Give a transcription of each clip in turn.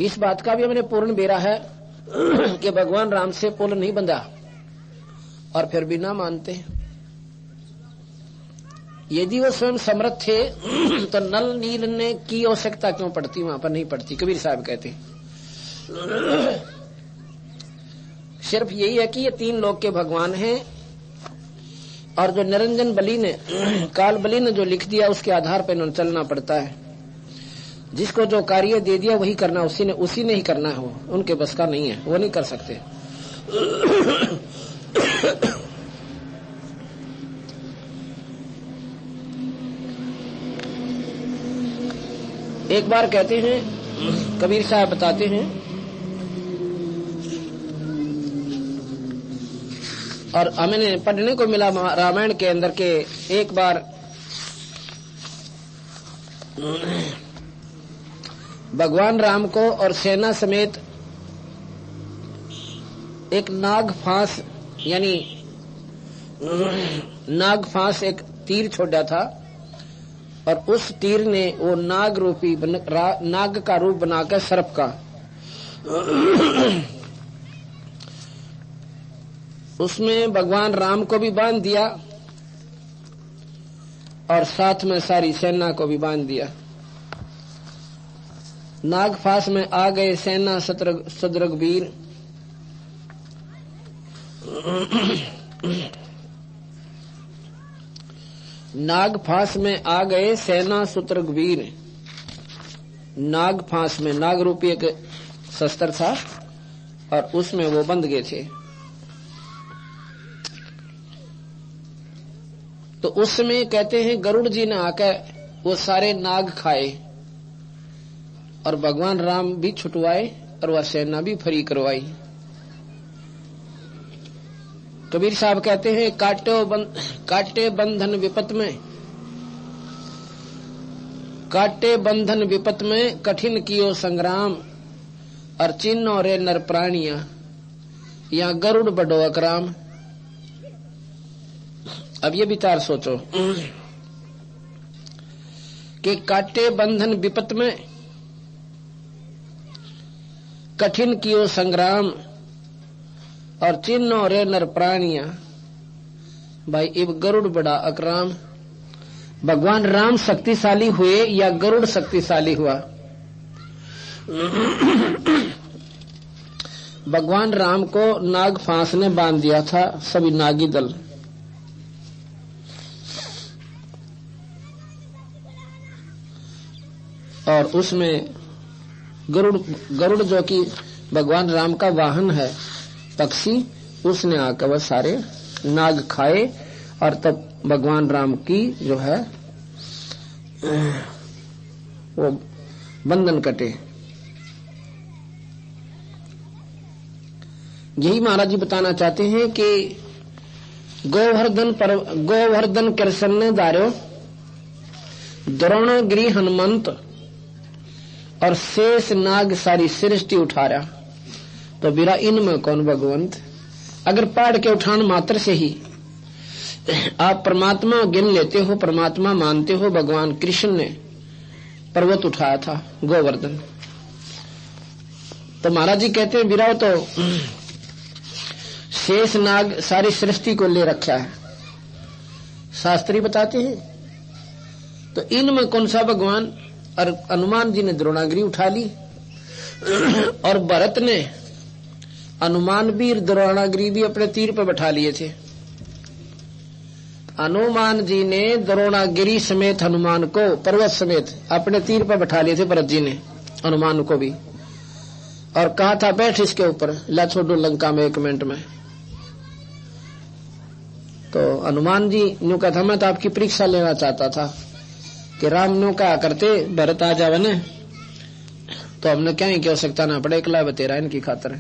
इस बात का भी हमने पूर्ण बेरा है कि भगवान राम से पुल नहीं बंधा और फिर भी ना मानते। यदि वो स्वयं समर्थ थे तो नल नील ने की आवश्यकता क्यों पड़ती, वहां पर नहीं पड़ती। कबीर साहब कहते सिर्फ यही है कि ये तीन लोक के भगवान हैं और जो निरंजन बलि ने काल बलि ने जो लिख दिया उसके आधार पर इन्होंने चलना पड़ता है। जिसको जो कार्य दे दिया वही करना, उसी ने ही करना है। वो उनके बस का नहीं है, वो नहीं कर सकते। एक बार कहते हैं, कबीर साहब बताते हैं, और हमें पढ़ने को मिला रामायण के अंदर के एक बार भगवान राम को और सेना समेत एक नाग फांस, यानी नाग फांस एक तीर छोड़ा था और उस तीर ने वो नाग रूपी नाग का रूप बनाकर सर्प का उसमें भगवान राम को भी बांध दिया और साथ में सारी सेना को भी बांध दिया। नागफास में आ गए सेना सदरघवीर। नागफास में आ गए सेना सुत्रघवीर। नागफास में नाग रूपी एक शस्त्र था और उसमें वो बंध गए थे। तो उस समय कहते हैं गरुड़ जी ने आकर वो सारे नाग खाए और भगवान राम भी छुटवाए और वह सेना भी फ्री करवाई। कबीर साहब कहते हैं काटे बंधन विपत में, काटे बंधन विपत में कठिन कियो संग्राम, और चिन्ह रे नर प्राणिया या गरुड़ बड़ो अकराम। अब ये विचार सोचो कि काटे बंधन विपत में कठिन कियो संग्राम और चिन्ह रे नर प्राणिया, भाई इब गरुड़ बड़ा अकराम। भगवान राम शक्तिशाली हुए या गरुड़ शक्तिशाली हुआ? भगवान राम को नाग फांस ने बांध दिया था, सभी नागी दल। और उसमें गरुड़ जो कि भगवान राम का वाहन है, पक्षी, उसने आकर वह सारे नाग खाए और तब भगवान राम की जो है वो बंधन कटे। यही महाराज जी बताना चाहते हैं कि गोवर्धन कृष्ण ने दारो द्रोणगिरी हनुमंत और शेष नाग सारी सृष्टि उठा रहा, तो बिरा इनमें कौन भगवंत। अगर पहाड़ के उठान मात्र से ही आप परमात्मा गिन लेते हो, परमात्मा मानते हो, भगवान कृष्ण ने पर्वत उठाया था गोवर्धन। तो महाराज जी कहते हैं बिरा तो शेष नाग सारी सृष्टि को ले रखा है, शास्त्री बताते हैं। तो इनमें कौन सा भगवान? और हनुमान जी ने द्रोणागिरी उठा ली और भरत ने हनुमान भी द्रोणागिरी भी अपने तीर पर बैठा लिए थे। हनुमान जी ने द्रोणागिरी समेत हनुमान को पर्वत समेत अपने तीर पर बैठा लिए थे, भरत जी ने हनुमान को भी, और कहा था बैठ इसके ऊपर, ला छोड़ो लंका में 1 मिनट में। तो हनुमान जी न्यू कहा था मैं तो आपकी परीक्षा लेना चाहता था कि राम न्यू कहा करते भरत आ जावे ने तो हमने क्या ही हो सकता ना पड़े, एकला बतेरा इनकी खातर।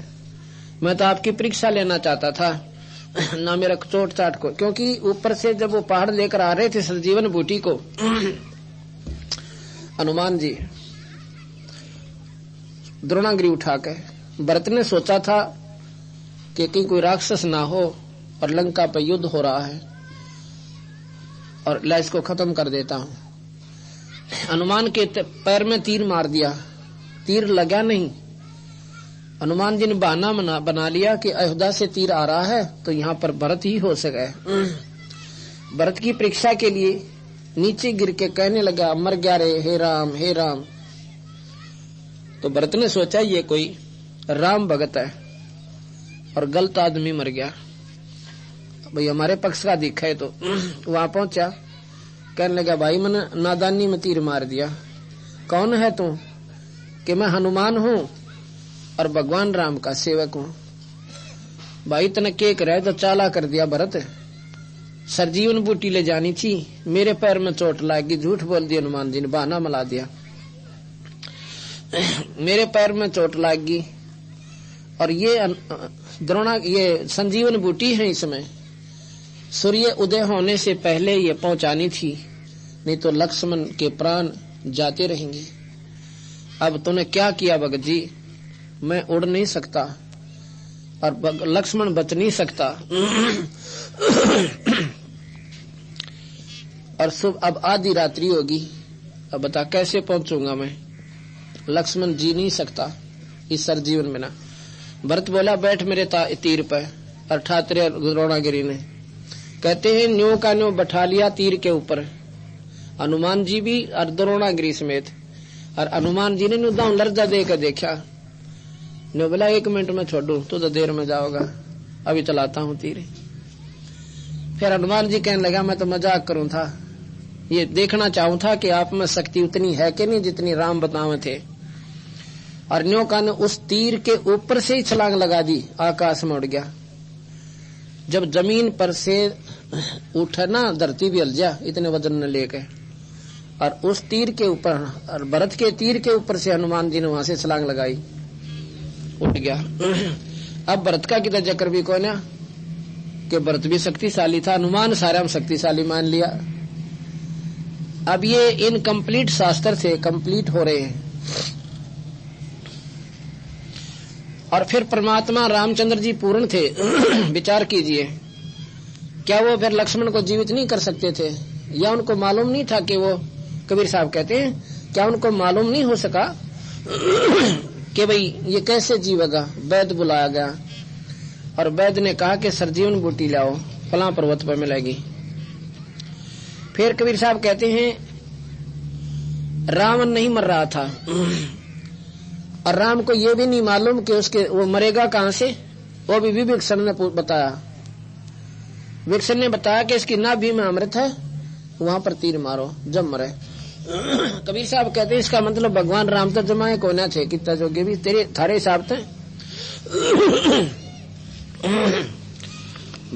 मैं तो आपकी परीक्षा लेना चाहता था ना मेरा चोट चाट को, क्योंकि ऊपर से जब वो पहाड़ लेकर आ रहे थे संजीवन बूटी को हनुमान जी द्रोणागिरी उठा के, भरत ने सोचा था कि कहीं कोई राक्षस ना हो और लंका पर युद्ध हो रहा है और ला इसको खत्म कर देता हूं। हनुमान के पैर में तीर मार दिया, तीर लगा नहीं। हनुमान जी ने बहाना बना लिया कि अयोध्या से तीर आ रहा है तो यहाँ पर भरत ही हो सके। भरत की परीक्षा के लिए नीचे गिर के कहने लगा, मर गया रे, हे राम हे राम। तो भरत ने सोचा ये कोई राम भगत है और गलत आदमी मर गया, भाई हमारे पक्ष का दिखा है। तो वहां पहुंचा, कहने लगा, भाई मैंने नादानी में तीर मार दिया। कौन है तू? कि मैं हनुमान हूँ और भगवान राम का सेवक हूँ। भाई तने के करे तो चाला कर दिया भरत, सरजीवन बूटी ले जानी थी, मेरे पैर में चोट लगी। झूठ बोल दिया हनुमान जी ने, बहाना मिला दिया। मेरे पैर में चोट लगी और ये द्रोणा, ये संजीवन बूटी है, इसमें सूर्य उदय होने से पहले ये पहुंचानी थी, नहीं तो लक्ष्मण के प्राण जाते रहेंगे। अब तूने क्या किया भगत जी? मैं उड़ नहीं सकता और लक्ष्मण बच नहीं सकता। और सुबह अब आधी रात्रि होगी, अब बता कैसे पहुंचूंगा मैं? लक्ष्मण जी नहीं सकता इस सरजीवन बिना। भरत बोला, बैठ मेरे तीर पर। अर्थात द्रोणागिरी ने कहते हैं न्यो का न्यो बैठा लिया तीर के ऊपर, हनुमान जी भी और द्रोणागिरी समेत। और हनुमान जी ने नुदाऊ लर्जा देकर देखा, न्यो बोला 1 मिनट में छोड़ू, तो देर में जाओगा, अभी चलाता हूँ तीर। फिर हनुमान जी कहने लगा, मैं तो मजाक करूं था, ये देखना चाहूं था कि आप में शक्ति उतनी है कि नहीं जितनी राम बतावे थे। और न्यो का ने उस तीर के ऊपर से ही छलांग लगा दी, आकाश में उड़ गया। जब जमीन पर से उठा ना, धरती भी हिल जा इतने वजन ने लेके। और उस तीर के ऊपर, और भरत के तीर के ऊपर से हनुमान जी ने वहां से छलांग लगाई, उठ गया। अब भरत का कितना चक्कर भी कौन है कि भरत भी शक्तिशाली था, हनुमान सारा में शक्तिशाली मान लिया। अब ये इनकम्प्लीट शास्त्र थे, कंप्लीट हो रहे हैं। और फिर परमात्मा रामचंद्र जी पूर्ण थे। विचार कीजिए, क्या वो फिर लक्ष्मण को जीवित नहीं कर सकते थे? या उनको मालूम नहीं था कि वो, कबीर साहब कहते हैं, क्या उनको मालूम नहीं हो सका कि भाई ये कैसे जीवेगा? वैद्य बुलाया गया और वैद्य ने कहा कि सरजीवन बूटी लाओ, फलां पर्वत पर मिलेगी। फिर कबीर साहब कहते हैं रावण नहीं मर रहा था और राम को ये भी नहीं मालूम कि उसके वो मरेगा कहां से। वो भी विभीषण ने बताया, विभीषण ने बताया कि इसकी नाभि में अमृत है, वहां पर तीर मारो जब मरे। कबीर साहब कहते हैं इसका मतलब भगवान राम तो जमाए को ना थे, कितना जोगे भी तेरे थारे हिसाब थे।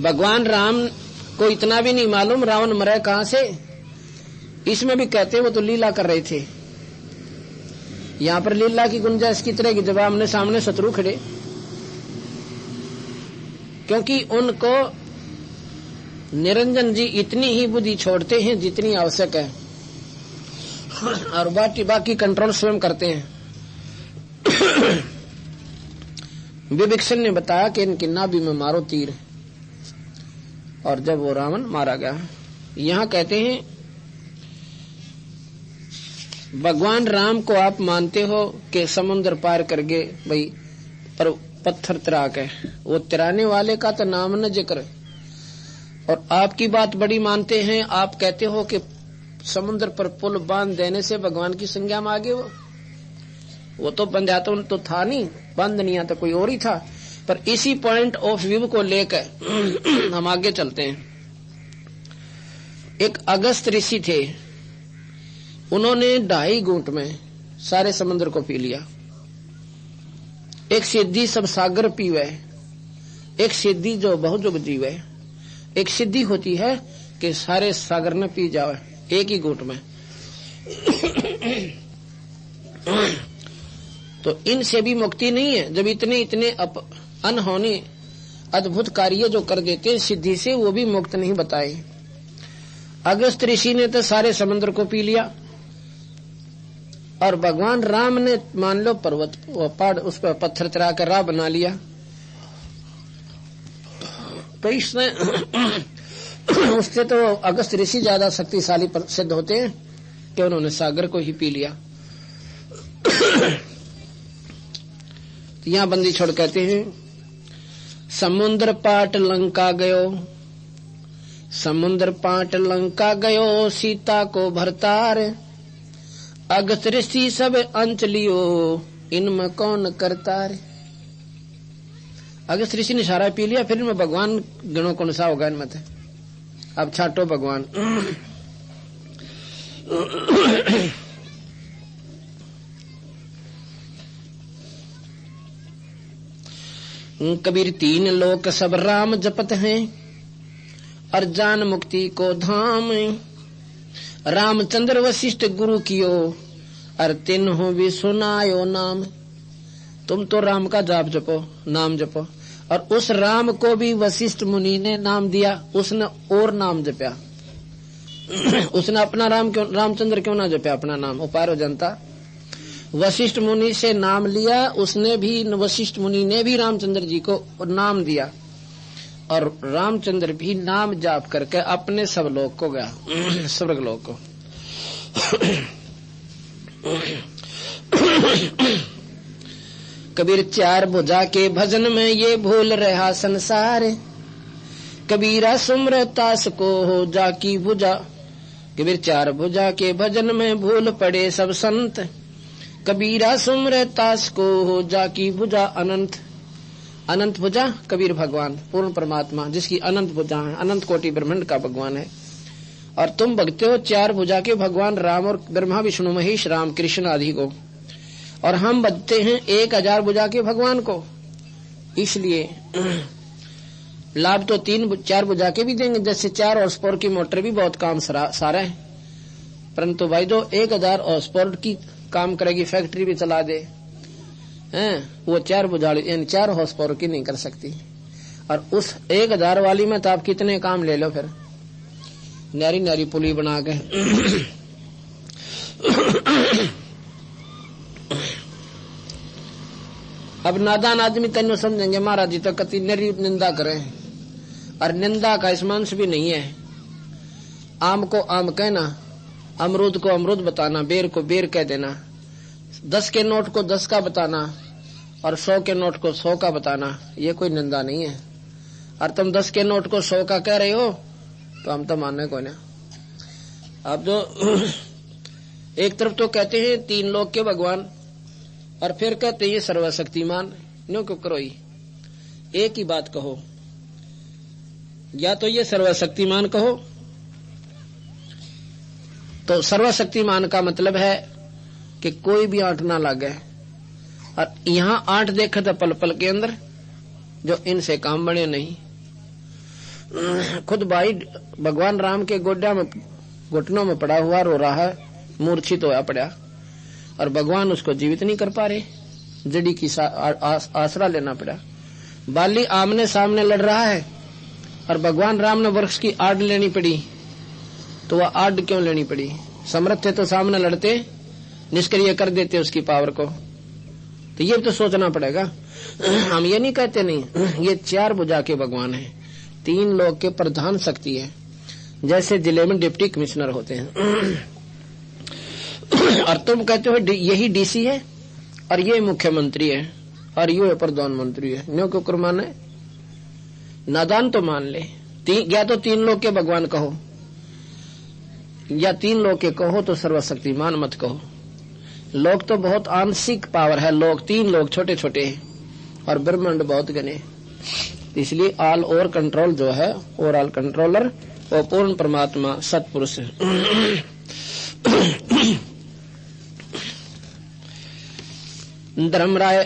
भगवान राम को इतना भी नहीं मालूम रावण मरे कहां से। इसमें भी कहते हैं वो तो लीला कर रहे थे। यहाँ पर लीला की गुंजाइश की तरह की जब आमने सामने शत्रु खड़े, क्योंकि उनको निरंजन जी इतनी ही बुद्धि छोड़ते हैं जितनी आवश्यक है और बाकी कंट्रोल स्वयं करते हैं। विभीषण ने बताया कि इनकी नाभि में मारो तीर, और जब वो रावण मारा गया। यहाँ कहते हैं भगवान राम को आप मानते हो कि समुद्र पार कर गए, भाई पर पत्थर तिराक है, वो तिराने वाले का तो नाम न जिक्र। और आपकी बात बड़ी मानते हैं, आप कहते हो कि समुद्र पर पुल बांध देने से भगवान की संज्ञा में आ गए। वो तो बंध जाता तो था नहीं, बंद नहीं आता कोई और ही था। पर इसी पॉइंट ऑफ व्यू को लेकर हम आगे चलते हैं। एक अगस्त ऋषि थे, उन्होंने 2.5 घूंट में सारे समुद्र को पी लिया। एक सिद्धि सब सागर पीवे, एक सिद्धि जो बहुजुग जीवे। एक सिद्धि होती है कि सारे सागर ने पी जावे एक ही घूंट में। तो इनसे भी मुक्ति नहीं है। जब इतने अनहोनी अद्भुत कार्य जो कर देते सिद्धि से, वो भी मुक्त नहीं बताए। अगस्त ऋषि ने तो सारे समुद्र को पी लिया और भगवान राम ने मान लो पर्वत पहाड़ उस पर पत्थर तिरा कर राह बना लिया। तो इसने उससे तो अगस्त ऋषि ज्यादा शक्तिशाली सिद्ध होते हैं के उन्होंने सागर को ही पी लिया। तो यहां बंदी छोड़ कहते हैं, समुद्र पाट लंका गयो, समुद्र पाट लंका गयो, सीता को भरतार, अगस्त ऋषि सब अंच लियो, इनमें कौन करतार। अगस्त ऋषि ने सारा पी लिया, फिर इनमें भगवान गणों कौन सा होगा इनमें थे। अब छाटो भगवान। कबीर तीन लोक सब राम जपत हैं, और जान मुक्ति को धाम, रामचंद्र वशिष्ठ गुरु कियो, और तिन्हों भी सुनायो नाम। तुम तो राम का जाप जपो, नाम जपो, और उस राम को भी वशिष्ठ मुनि ने नाम दिया, उसने और नाम जपया। उसने अपना रामचंद्र क्यों ना जपया अपना नाम, उपारो जनता। वशिष्ठ मुनि से नाम लिया उसने भी, वशिष्ठ मुनि ने भी रामचंद्र जी को नाम दिया, और रामचंद्र भी नाम जाप करके अपने सब लोक को गया, स्वर्ग लोक को। कबीर चार भुजा के भजन में ये भूल रहा संसार, कबीरा सुमरतास को हो जाकी भुजा। कबीर चार भुजा के भजन में भूल पड़े सब संत, कबीरा सुमरतास को हो जाकी भुजा अनंत। अनंत भुजा कबीर भगवान पूर्ण परमात्मा, जिसकी अनंत भुजा है, अनंत कोटि ब्रह्मांड का भगवान है। और तुम भगते हो चार भुजा के भगवान राम और ब्रह्मा विष्णु महेश राम कृष्ण आदि को, और हम भजते हैं 1000 भुजा के भगवान को। इसलिए लाभ तो 3-4 भुजा के भी देंगे, जैसे 4 हॉर्स पावर की मोटर भी बहुत काम सारा है, परंतु भाई जो 1000 हॉर्स पावर की काम करेगी, फैक्ट्री भी चला दे हैं, वो 4 भुजाली यानी 4 हॉर्स पावर की नहीं कर सकती। और उस 1000 वाली में तो आप कितने काम ले लो, फिर नारी नारी पुली बना के। अब नादान आदमी तेनो समझेंगे महाराज जी तो कति नरी निंदा करें, और निंदा का स्मांस भी नहीं है। आम को आम कहना, अमरूद को अमरूद बताना, बेर को बेर कह देना, 10 के नोट को 10 का बताना, और 100 के नोट को 100 का बताना, ये कोई निंदा नहीं है। और तुम 10 के नोट को 100 का कह रहे हो तो हम तो मानने को ना। अब जो एक तरफ तो कहते हैं 3 लोक के भगवान, और फिर कहते हैं ये सर्वशक्तिमान, न्यों क्यों करो ही एक ही बात कहो, या तो ये सर्वशक्तिमान कहो। तो सर्वशक्तिमान का मतलब है कि कोई भी आंट ना लगे, और यहाँ आंट देखा था पल पल के अंदर जो इनसे काम बने नहीं। खुद भाई भगवान राम के गोड्या में घुटनों में पड़ा हुआ रो रहा है, मूर्छित होया पड़ा, और भगवान उसको जीवित नहीं कर पा रहे, जड़ी की आसरा लेना पड़ा। बाली आमने सामने लड़ रहा है, और भगवान राम ने वृक्ष की आड़ लेनी पड़ी, तो वह आड़ क्यों लेनी पड़ी? समर्थ थे तो सामने लड़ते, निष्क्रिय कर देते उसकी पावर को। तो ये तो सोचना पड़ेगा। हम ये नहीं कहते नहीं, ये 4 भुजा के भगवान हैं, 3 लोक के प्रधान शक्ति है, जैसे जिले में डिप्टी कमिश्नर होते हैं। और तुम कहते हो यही डीसी है, और ये मुख्यमंत्री है, और ये प्रधानमंत्री है, न्यों क्यों कर माने? नादान तो मान ले। या तो 3 लोक के भगवान कहो, या 3 लोक के कहो तो सर्वशक्तिमान मत कहो। लोक तो बहुत आंशिक पावर है, लोक 3 लोक छोटे छोटे हैं, और ब्रह्मांड बहुत घने। इसलिए ऑल ओवर कंट्रोल जो है, ओवरऑल कंट्रोलर, वो पूर्ण परमात्मा सतपुरुष है। धर्मराय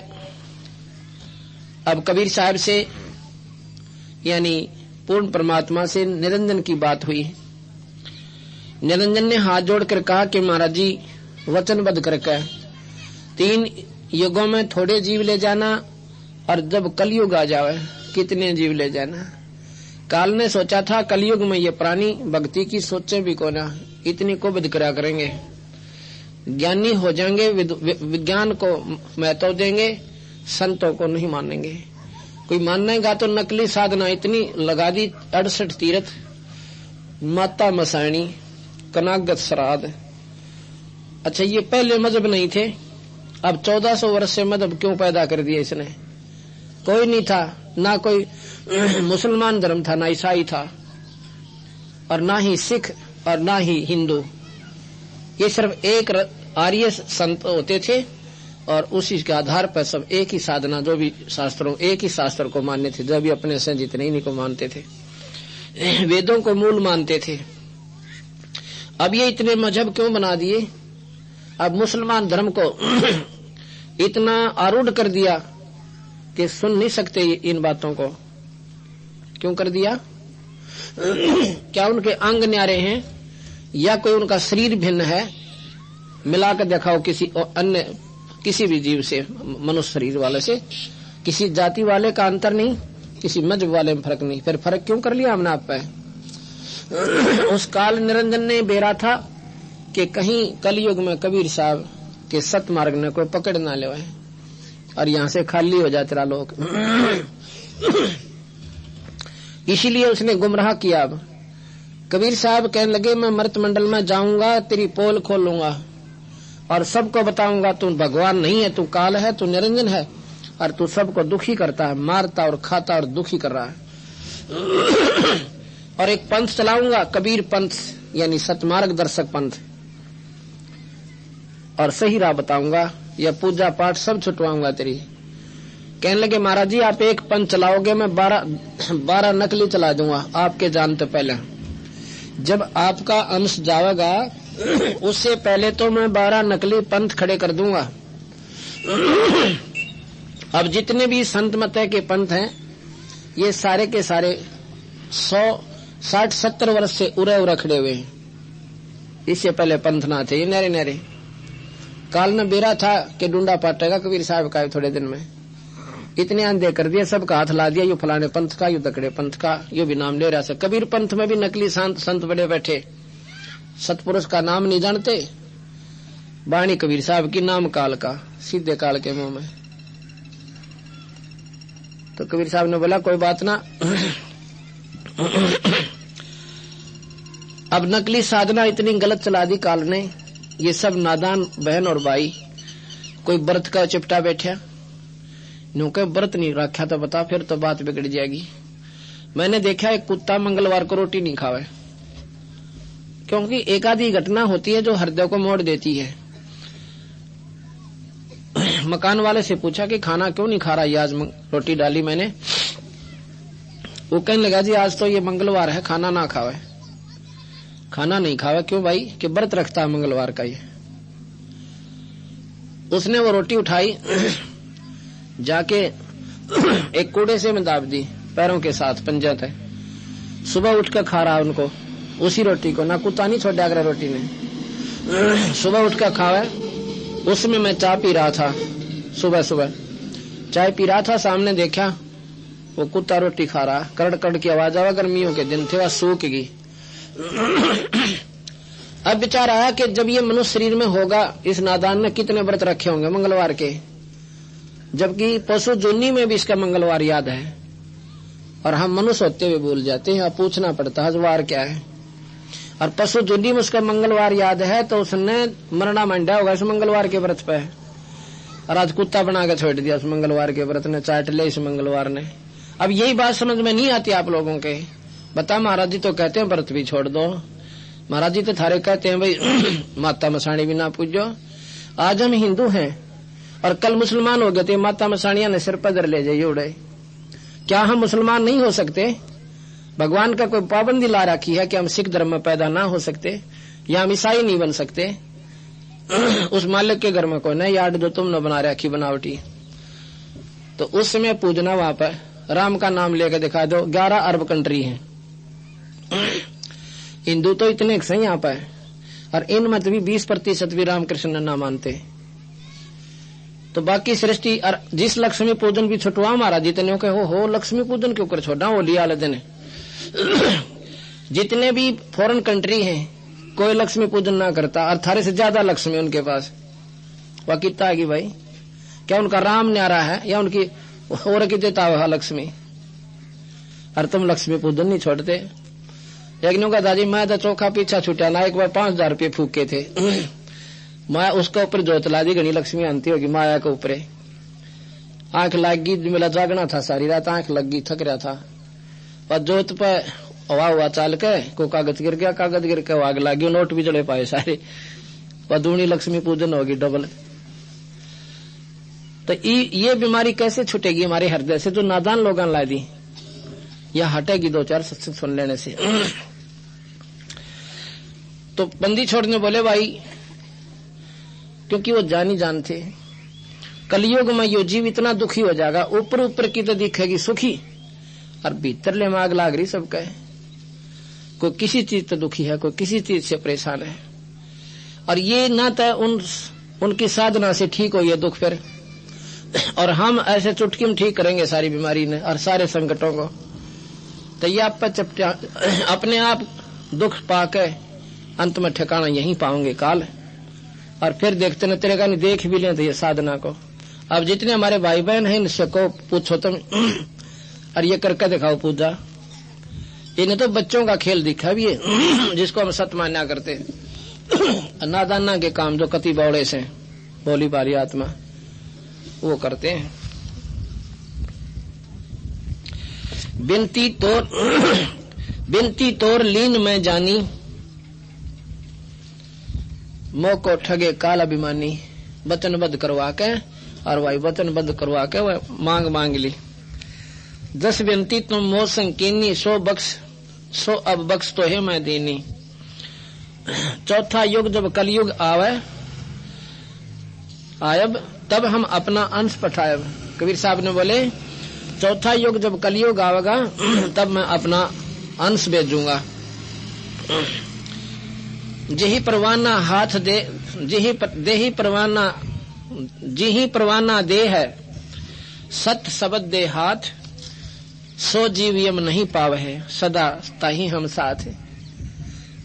अब कबीर साहब से यानी पूर्ण परमात्मा से निरंजन की बात हुई। निरंजन ने हाथ जोड़कर कहा कि महाराज जी वचनबद्ध करके 3 युगों में थोड़े जीव ले जाना, और जब कलयुग आ जाए कितने जीव ले जाना। काल ने सोचा था कलयुग में ये प्राणी भक्ति की सोचे भी को ना, इतनी को विध करा करेंगे, ज्ञानी हो जाएंगे, विज्ञान को महत्व देंगे, संतों को नहीं मानेंगे। कोई मानेगा तो नकली साधना इतनी लगा दी, 68 तीर्थ, माता मसाणी, कनागत श्राद्ध, अच्छा, ये पहले मजहब नहीं थे, अब 1400 वर्ष से मजहब क्यों पैदा कर दिया इसने? कोई नहीं था, ना कोई मुसलमान धर्म था, ना ईसाई था, और ना ही सिख और ना ही हिंदू। ये सिर्फ एक आर्य संत होते थे, और उसी के आधार पर सब एक ही साधना, जो भी शास्त्रों, एक ही शास्त्र को मानने थे, जो भी अपने से जितने ही को मानते थे, वेदों को मूल मानते थे। अब ये इतने मजहब क्यों बना दिए? अब मुसलमान धर्म को इतना आरूढ़ कर दिया कि सुन नहीं सकते इन बातों को। क्यों कर दिया? क्या उनके अंग न्यारे हैं, या कोई उनका शरीर भिन्न है? मिलाकर दिखाओ किसी अन्य, किसी भी जीव से, मनुष्य शरीर वाले से, किसी जाति वाले का अंतर नहीं, किसी मजहब वाले में फर्क नहीं। फिर फर्क क्यों कर लिया हमने आप पे? उस काल निरंजन ने बेरा था कि कहीं कलयुग में कबीर साहब के सतमार्ग ने कोई पकड़ ना ले और यहां से खाली हो जाए तेरा लोग। इसीलिए उसने गुमराह किया। अब कबीर साहब कहने लगे, मैं मर्त मंडल में जाऊंगा, तेरी पोल खोलूंगा और सबको बताऊंगा तू भगवान नहीं है, तू काल है, तू निरंजन है, और तू सबको दुखी करता है, मारता और खाता और दुखी कर रहा है। और एक पंथ चलाऊंगा, कबीर पंथ, यानी सतमार्ग दर्शक पंथ, और सही राह बताऊंगा, या पूजा पाठ सब छुटवाऊंगा तेरी। कहने लगे, महाराज जी आप एक पंथ चलाओगे, मैं 12 नकली चला दूंगा आपके जानते पहले। जब आपका अंश जाएगा उससे पहले तो मैं 12 नकली पंथ खड़े कर दूंगा। अब जितने भी संत मत के पंथ हैं, ये सारे के सारे 160-70 वर्ष से उरे खड़े हुए हैं। इससे पहले पंथ ना थे, ये नरे नरे। काल में बेरा था कि डूंडा पाटेगा कबीर साहब का, थोड़े दिन में इतने अंधे कर दिए, सबका हाथ ला दिया, यू फलाने पंथ का, यू दकड़े पंथ का, यू भी नाम ले रहा था। कबीर पंथ में भी नकली संत बड़े बैठे, सतपुरुष का नाम नहीं जानते, बाणी कबीर साहब की, नाम काल का, सीधे काल के मुंह में। तो कबीर साहब ने बोला, कोई बात ना। अब नकली साधना इतनी गलत चला दी काल ने। ये सब नादान बहन और भाई, कोई व्रत का चिपटा बैठा, न्यू के व्रत नहीं रखा तो बता, फिर तो बात बिगड़ जाएगी। मैंने देखा एक कुत्ता मंगलवार को रोटी नहीं खावे, क्योंकि एक आधी घटना होती है जो हृदय को मोड़ देती है। मकान वाले से पूछा कि खाना क्यों नहीं खा रहा, आज रोटी डाली मैंने। वो कहने लगा, जी आज तो ये मंगलवार है, खाना ना खावे। खाना नहीं खावे क्यों भाई? कि व्रत रखता है मंगलवार का ये। उसने वो रोटी उठाई, जाके एक कूड़े से में दाब दी पैरों के साथ, पंजा है। सुबह उठ कर खा रहा उनको, उसी रोटी को, ना कुत्ता नहीं छोड़ा अगर रोटी ने। सुबह उठ कर खावे। उसमें मैं चाय पी रहा था, सुबह सुबह चाय पी रहा था, सामने देखा वो कुत्ता रोटी खा रहा, कड़ कड़ की आवाज आवा, गर्मियों के दिन थे, वह सूख गई। अब विचार आया कि जब ये मनुष्य शरीर में होगा, इस नादान ने कितने व्रत रखे होंगे मंगलवार के, जबकि पशु जोनी में भी इसका मंगलवार याद है, और हम मनुष्य होते हुए भूल जाते हैं। अब पूछना पड़ता है वार क्या है, और पशु जोनी में उसका मंगलवार याद है, तो उसने मरना मंडा होगा इस मंगलवार के व्रत पे, और आज कुत्ता बना के छोड़ दिया उस मंगलवार के व्रत ने, चाट ले इस मंगलवार ने। अब यही बात समझ में नहीं आती आप लोगों के। बता, महाराज जी तो कहते हैं व्रत भी छोड़ दो, महाराज जी तो थारे कहते हैं भाई माता मसाणी भी ना पूजो। आज हम हिंदू हैं और कल मुसलमान हो गए थे, माता मसाणिया ने सिर पर धर ले जाइए उड़े। क्या हम मुसलमान नहीं हो सकते? भगवान का कोई पाबंदी ला रखी है कि हम सिख धर्म में पैदा ना हो सकते, या हम ईसाई नहीं बन सकते? उस मालिक के घर में कोई नहीं यार्ड जो तुमने बना रखी बनावटी, तो उस समय पूजना वहां पर राम का नाम लेकर दिखा दो। 11 अरब कंट्री है, हिंदू तो इतने सही यहाँ पर, और इन मत भी 20% भी रामकृष्ण ना मानते। तो बाकी सृष्टि जिस लक्ष्मी पूजन भी छुटवा महाराज जितने के हो लक्ष्मी पूजन क्यों कर छोड़ा होली वाले दिन। जितने भी फॉरेन कंट्री हैं कोई लक्ष्मी पूजन ना करता, और थारे से ज्यादा लक्ष्मी उनके पास। वह कितना आएगी भाई? क्या उनका राम न्यारा है या उनकी और की देता हुआ लक्ष्मी? और तुम लक्ष्मी पूजन नहीं छोड़ते। एक ने कहा दादी मैं तो चोखा पीछा छूटा ना, एक बार 5000 रुपये फूके थे। माया उसके ऊपर जोत ला दी, घनी लक्ष्मी आंती होगी माया के ऊपर। आंख लग गई, मेरा जागना था सारी रात, आंख लग गई, थक रहा था, और जोत पे हवा हुआ चाल के को कागज गिर गया, कागज गिर के आग लगी, नोट भी जले पाए सारे, और दूनी लक्ष्मी पूजन होगी डबल। तो ये बीमारी कैसे छूटेगी हमारे हृदय से जो नादान लोगों ला दी? या हटेगी 2-4 सत्संग सुन लेने से। तो बंदी छोड़ने बोले भाई, क्योंकि वो जानी जान थे, कलयुग में यो जीव इतना दुखी हो जाएगा, ऊपर ऊपर की तो दिखेगी सुखी और भीतर ले माग लाग रही सबका है। कोई किसी चीज तो दुखी है, कोई किसी चीज से परेशान है, और ये ना तो उनकी साधना से ठीक हो ये दुख फिर, और हम ऐसे चुटकी में ठीक करेंगे सारी बीमारी ने और सारे संकटों को। तो ये आप अपने आप दुख पाके अंत में ठिकाना यहीं पाओगे काल। और फिर देखते न तेरे का नहीं देख भी लें तो ये साधना को। अब जितने हमारे भाई बहन हैं इनसे को पूछो तुम, और ये करके दिखाओ पूजा। इन्हें तो बच्चों का खेल दिखा भी है जिसको हम सत मान्या करते, नादाना के काम जो कति बौड़े से बोली बारी आत्मा वो करते हैं। बिनती तोर लीन में जानी, मोको ठगे काल अभिमानी। वचनबद्ध करवा के, और वही वचनबद्ध करवा के वह मांग ली। 10 विनती तुम मोह संकीनी, 100 अब बख्श तो है मैं देनी। चौथा युग जब कलयुग आयब तब हम अपना अंश पठायब। कबीर साहब ने बोले चौथा युग जब कलयुग आवेगा तब मैं अपना अंश भेजूंगा। जिही परवाना हाथ दे, जिही परवाना दे है, सत शब्द दे हाथ, सो जीव यम नहीं पावे है, सदा ताही हम साथ है।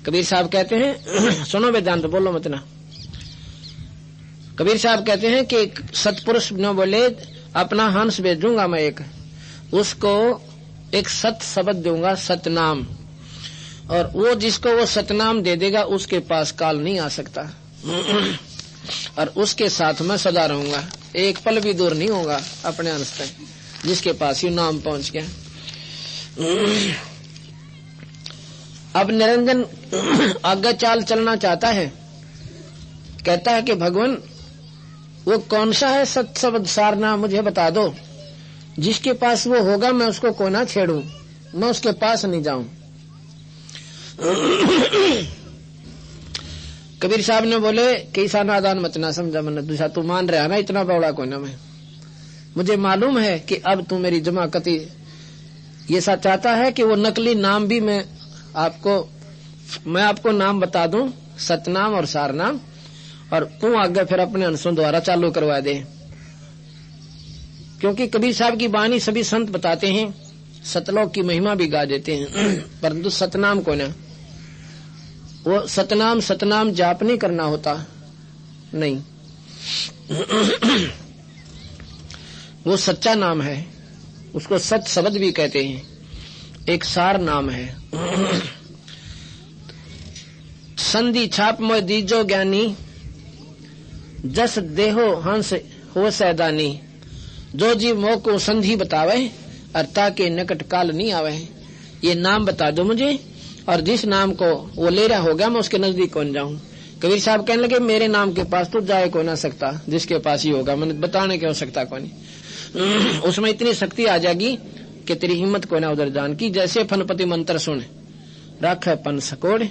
कबीर साहब कहते हैं सुनो वेदांत, बोलो मत ना। कबीर साहब कहते हैं कि सतपुरुष न बोले अपना हंस भेजूंगा मैं एक, उसको एक सत शब्द दूंगा, सतनाम, और वो जिसको वो सतनाम दे देगा उसके पास काल नहीं आ सकता, और उसके साथ मैं सदा रहूंगा, एक पल भी दूर नहीं होगा अपने अंश पे, जिसके पास ये नाम पहुंच गया। अब निरंजन आगे चाल चलना चाहता है, कहता है कि भगवान वो कौन सा है सत शब्द सार नाम मुझे बता दो, जिसके पास वो होगा मैं उसको को ना छेड़ूं, मैं उसके पास नहीं जाऊं। कबीर साहब ने बोले कि ऐसा नादान मत ना समझा, मैंने दूसरा तू मान रहा ना इतना बड़ा कोई ना, मैं मुझे मालूम है कि अब तू मेरी जमाकती ये सा चाहता है कि वो नकली नाम भी मैं आपको नाम बता दूं, सतनाम और सारनाम, और तू आगे फिर अपने अंशों द्वारा चालू करवा दे। क्योंकि कबीर साहब की वाणी सभी संत बताते हैं, सतलोक की महिमा भी गा देते हैं, परंतु सतनाम को ना, वो सतनाम जाप नहीं करना होता, नहीं, वो सच्चा नाम है, उसको सत शब्द भी कहते हैं, एक सार नाम है। संधि छाप में दीजो ज्ञानी, जस देहो हंस हो सैदानी। जो जीव मोह को संधि बतावे और ताके निकट काल नहीं आवे, ये नाम बता दो मुझे, और जिस नाम को वो ले रहा होगा मैं उसके नजदीक कौन जाऊं। कबीर साहब कहने लगे मेरे नाम के पास तो जाए को ना सकता, जिसके पास ही होगा मैंने बताने की आवश्यकता कौन, उसमें इतनी शक्ति आ जाएगी कि तेरी हिम्मत को ना उधर जान की। जैसे फनपति मंत्र सुन रख पन सकोड़,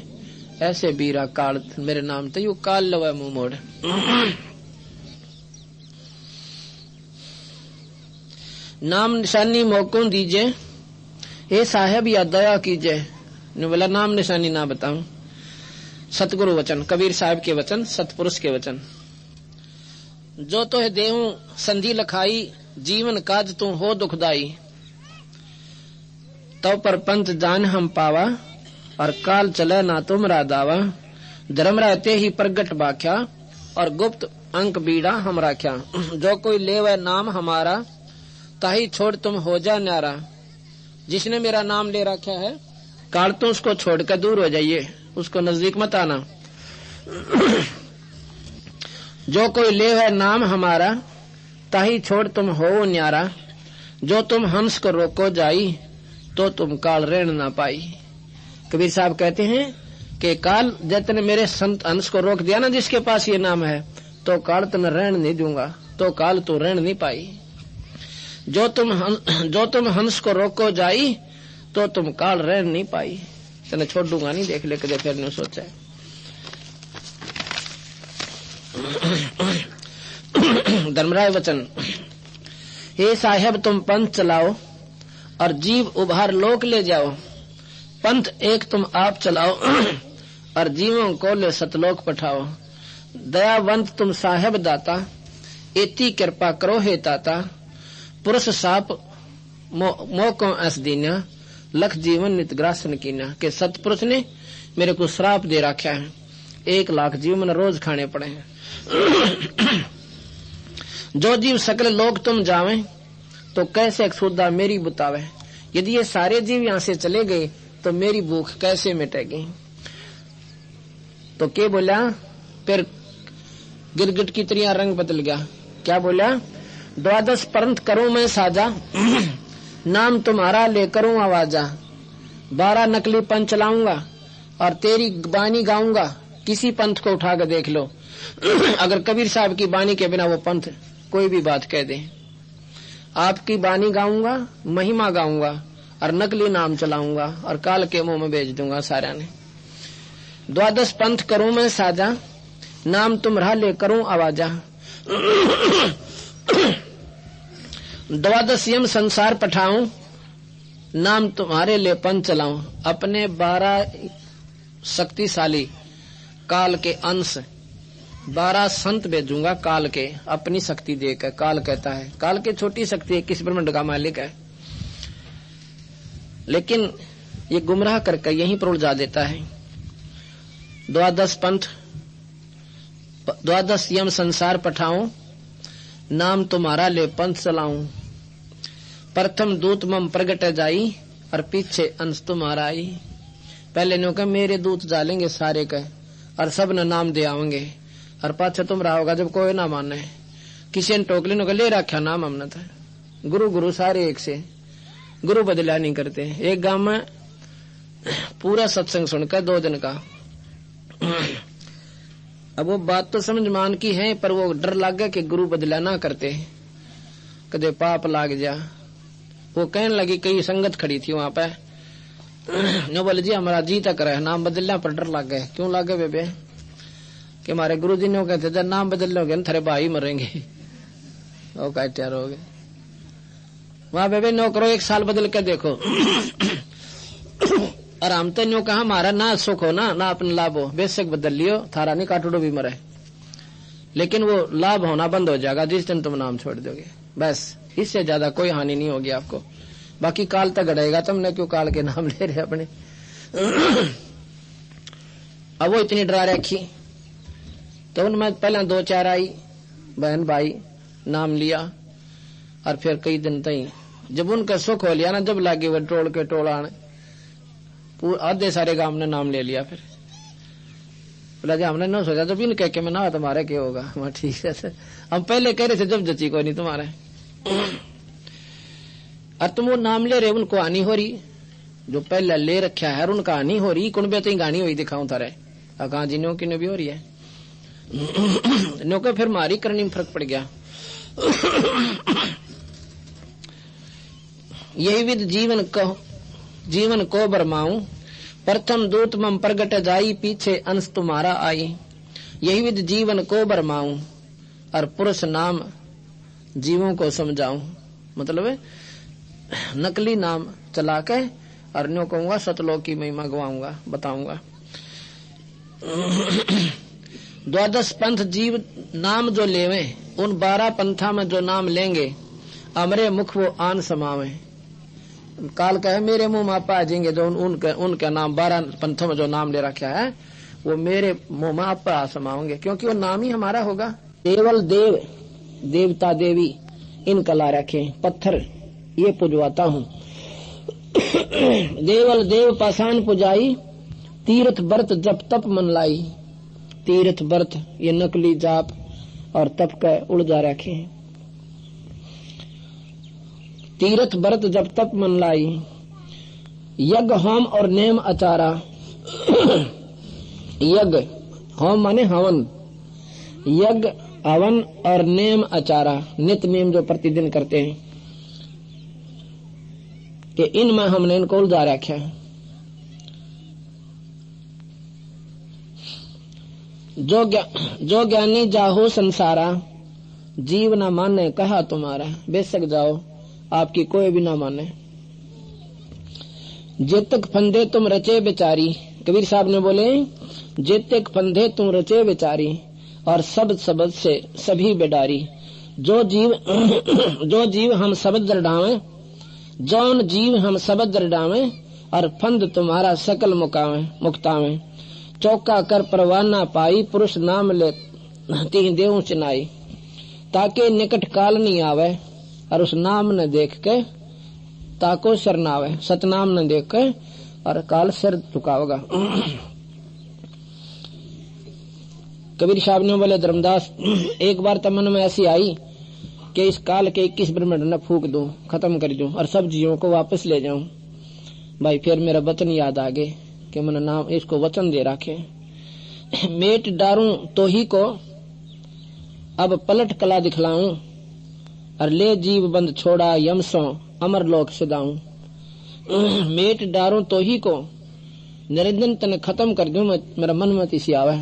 ऐसे बीरा काल मेरे नाम ते यू काल लवे मुंह मोड़। नाम निशानी मौकों दीजिए, ए साहेब या दया कीजिए। ने बोला नाम निशानी ना बताऊं, सतगुरु वचन, कबीर साहब के वचन, सतपुरुष के वचन। जो तो है देहूं संधि लखाई, जीवन काज तू हो दुखदाई। तो पर पंथ जान हम पावा, और काल चले ना तुमरा दावा। धर्म रहते ही प्रगट बाख्या, और गुप्त अंक बीड़ा हम राख्या। जो कोई ले वह नाम हमारा, ताही छोड़ तुम हो जा न्यारा। जिसने मेरा नाम ले रखा है काल तो उसको छोड़कर दूर हो जाइए, उसको नजदीक मत आना। जो कोई ले है नाम हमारा, ताही छोड़ तुम हो न्यारा। जो तुम हंस को रोको जाई, तो तुम काल रेण ना पाई। कबीर साहब कहते हैं कि काल जितने मेरे संत हंस को रोक दिया ना, जिसके पास ये नाम है, तो काल तुम्हें रेण नहीं दूंगा, तो काल तू रेण नहीं पाई। जो तुम हंस को रोको जाई, तो तुम काल रेण नहीं पाई। तेने छोड़ दूंगा नहीं, देख ले कदे फिर नहीं सोचा। धर्मराय वचन, हे साहेब तुम पंथ चलाओ और जीव उभार लोक ले जाओ। पंथ एक तुम आप चलाओ और जीवों को ले सतलोक पठाओ। दयावंत तुम साहेब दाता, एती कृपा करो हे ताता। पुरुष साप मोको ऐस दीना, लख जीवन नित ग्रासन कीना। के सतपुरुष ने मेरे को श्राप दे रखा है, 1 लाख जीवन रोज खाने पड़े हैं। जो जीव सकल लोक तुम जावे, तो कैसे सुधा मेरी बुतावे। यदि ये सारे जीव यहाँ से चले गए, तो मेरी भूख कैसे मिटेगी। तो क्या बोला, फिर गिरगिट की तरह रंग बदल गया। क्या बोला, 12 पंथ करूं मैं साजा, नाम तुम्हारा ले करूं आवाजा। 12 नकली पंथ चलाऊंगा और तेरी बानी गाऊंगा। किसी पंथ को उठा कर देख लो, अगर कबीर साहब की बानी के बिना वो पंथ कोई भी बात कह दे। आपकी बानी गाऊंगा, महिमा गाऊंगा और नकली नाम चलाऊंगा और काल के मुंह में भेज दूंगा सारा ने। 12 पंथ करूं मैं साजा, नाम तुम्हारा ले करूं आवाजा। 12 यम संसार पठाऊं, नाम तुम्हारे ले पंथ चलाऊं। अपने 12 शक्तिशाली काल के अंश 12 संत भेजूंगा काल के, अपनी शक्ति देकर। काल कहता है, काल की छोटी शक्ति है, किस ब्रह्मांड का मालिक है, लेकिन ये गुमराह करके यहीं पर उलझा देता है। 12 पंथ 12 यम संसार पठाऊं, नाम तुम्हारा ले पंथ चलाऊं। प्रथम दूत मम प्रगट जाई, और पीछे अंश तुम्हारा आई। पहले नो कहा मेरे दूत जालेंगे सारे के, और सब ने नाम दे आवेंगे, और पाछे तुम रहोगा जब कोई ना माने। किसी ने टोकले नो ले रखा नाम हमने था। गुरु गुरु सारे एक से, गुरु बदला नहीं करते। एक गांव में पूरा सत्संग सुनकर 2 दिन का, अब वो बात तो समझ मान की है, पर वो डर लग गया कि गुरु बदला ना करते, कदे पाप लाग जा। वो कहने लगी, कई संगत खड़ी थी वहां पे, नो बोले जी हमारा जी तक रहे, नाम बदलना पर डर लग गए। क्यों लग गए बेबे, कि हमारे गुरु जी ने कहते जब नाम बदल लोगे थारे भाई मरेंगे। वो क्या तैयार हो गए वहां बेबे, नो करो 1 साल बदल के देखो। और हम तो न्यू कहा हमारा ना सुख हो ना अपना लाभ हो, बेशक बदल लियो, थारा नहीं काटूडो भी मरे, लेकिन वो लाभ होना बंद हो जाएगा जिस दिन तुम नाम छोड़ दोगे। बस इससे ज्यादा कोई हानि नहीं होगी आपको। बाकी काल तक गड़ेगा, तुमने क्यों काल के नाम ले रहे अपने। अब वो इतनी डरा रखी, तो उनमें पहले 2-4 आई बहन भाई, नाम लिया, और फिर कई दिन तक जब उनका सुख हो लिया ना, जब लागे वो टोल के टोला आधे सारे गांव ने नाम ले लिया। फिर बोला जी हमने न सोचा, जब इनके के में ना तुम्हारे क्या होगा। मैं ठीक है, हम पहले कह रहे थे जब जची को नहीं तुम्हारे। और तुम वो नाम ले रहे, उनको हानि हो रही, जो पहले ले रखा है उनका हानि हो रही। कौन बेहतर गानी हुई दिखाऊं थारे, कहा जी नो की भी हो रही है। नो के फिर मारी करनी में फर्क पड़ गया। यही विध जीवन को बरमाऊं, प्रथम दूत मम प्रगट जाई, पीछे अंश तुम्हारा आई। यही विध जीवन को बरमाऊं, और पुरुष नाम जीवों को समझाऊं। मतलब नकली नाम चला के और न्यों कहूंगा सतलोक की महिमा गवाऊंगा, बताऊंगा। 12 पंथ जीव नाम जो लेवे, उन 12 पंथा में जो नाम लेंगे, अमरे मुख वो आन समावे। काल कहे मेरे मुंह में आप आ जाएंगे, जो उनका नाम 12 पंथों में जो नाम ले रखा है, वो मेरे मुंह में आप आ समाओगे, क्योंकि वो नाम ही हमारा होगा। केवल देव देवता देवी इनका ला रखे, पत्थर ये पुजवाता हूँ। देवल देव पाषाण पुजाई, तीर्थ व्रत जप तप मन लाई। तीर्थ व्रत ये नकली जाप और तप के उड़ जा रखे। तीर्थ व्रत जब तक मन लाई, यज्ञ होम और नेम आचारा। यज्ञ होम माने हवन, यज्ञ हवन और नेम आचारा, नित्य नियम जो प्रतिदिन करते हैं कि इनमें हमने इनको उलझा रखा है। जो ज्ञानी जाहो संसारा, जीव न माने कहा तुम्हारा। बेशक जाओ, आपकी कोई भी ना माने। जेतक फंदे तुम रचे बेचारी, कबीर साहब ने बोले जेतक फंदे तुम रचे बेचारी, और शब्द शब्द से सभी बेडारी। जो जीव हम शब्द दर डावे, जौन जीव हम शब्द दर डावे, और फंद तुम्हारा सकल मुक्तावे। चौका कर परवाना पाई, पुरुष नाम ले तीन देव चिनाई। ताके निकट काल नहीं आवे, और उस नाम न देख के ताको शरणावे। सतनाम न देख के और काल सिर झुकावेगा। कबीर साहब ने बोले धर्मदास, एक बार तो मन में ऐसी आई कि इस काल के 21 ब्रह्मांड न फूक दूं, खत्म कर दूं और सब जीवों को वापस ले जाऊं। भाई फिर मेरा वचन याद आ गए कि मैंने नाम इसको वचन दे रखे, मेट डारूं तो ही को अब पलट कला दिखलाऊं, और ले जीव बंद छोड़ा यमसों अमर लोक सिदाऊं। मेट डारूं तो ही को निरंजन तन खत्म कर दूं, मेरा मन मत इसी आवे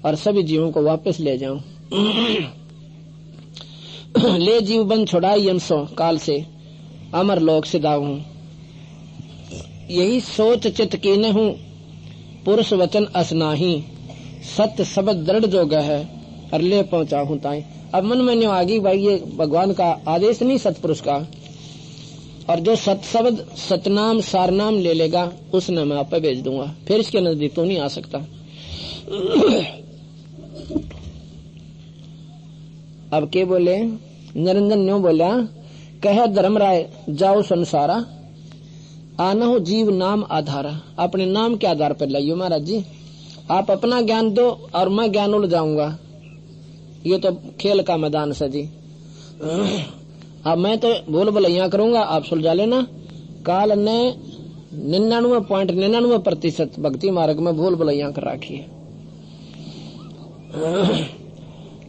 और सभी जीवों को वापस ले जाऊं। ले जीव बंद छोड़ाई यमसों काल से अमर लोक सिदाऊं। यही सोच चित कीने हूं पुरुष वचन असनाही, सत्य शब्द दृढ़ जोग है और ले पहुंचा हूं ताई। अब मन में न्यू आगी भाई ये भगवान का आदेश नहीं सतपुरुष का, और जो सत शब्द सतनाम सारनाम ले लेगा उसने मैं आप पे भेज दूंगा, फिर इसके नजदीक तो नहीं आ सकता। अब के बोले निरंजन न्यू बोला, कह धर्मराय जाओ संसारा, आना हो जीव नाम आधारा। अपने नाम के आधार पर लाइयो महाराज जी, आप अपना ज्ञान दो और मैं ज्ञान उड़ जाऊंगा। ये तो खेल का मैदान है जी। अब मैं तो भूल भलैया करूंगा, आप सुलझा लेना। काल ने 99.99% भक्ति मार्ग में भूल भलैया कर रखी है।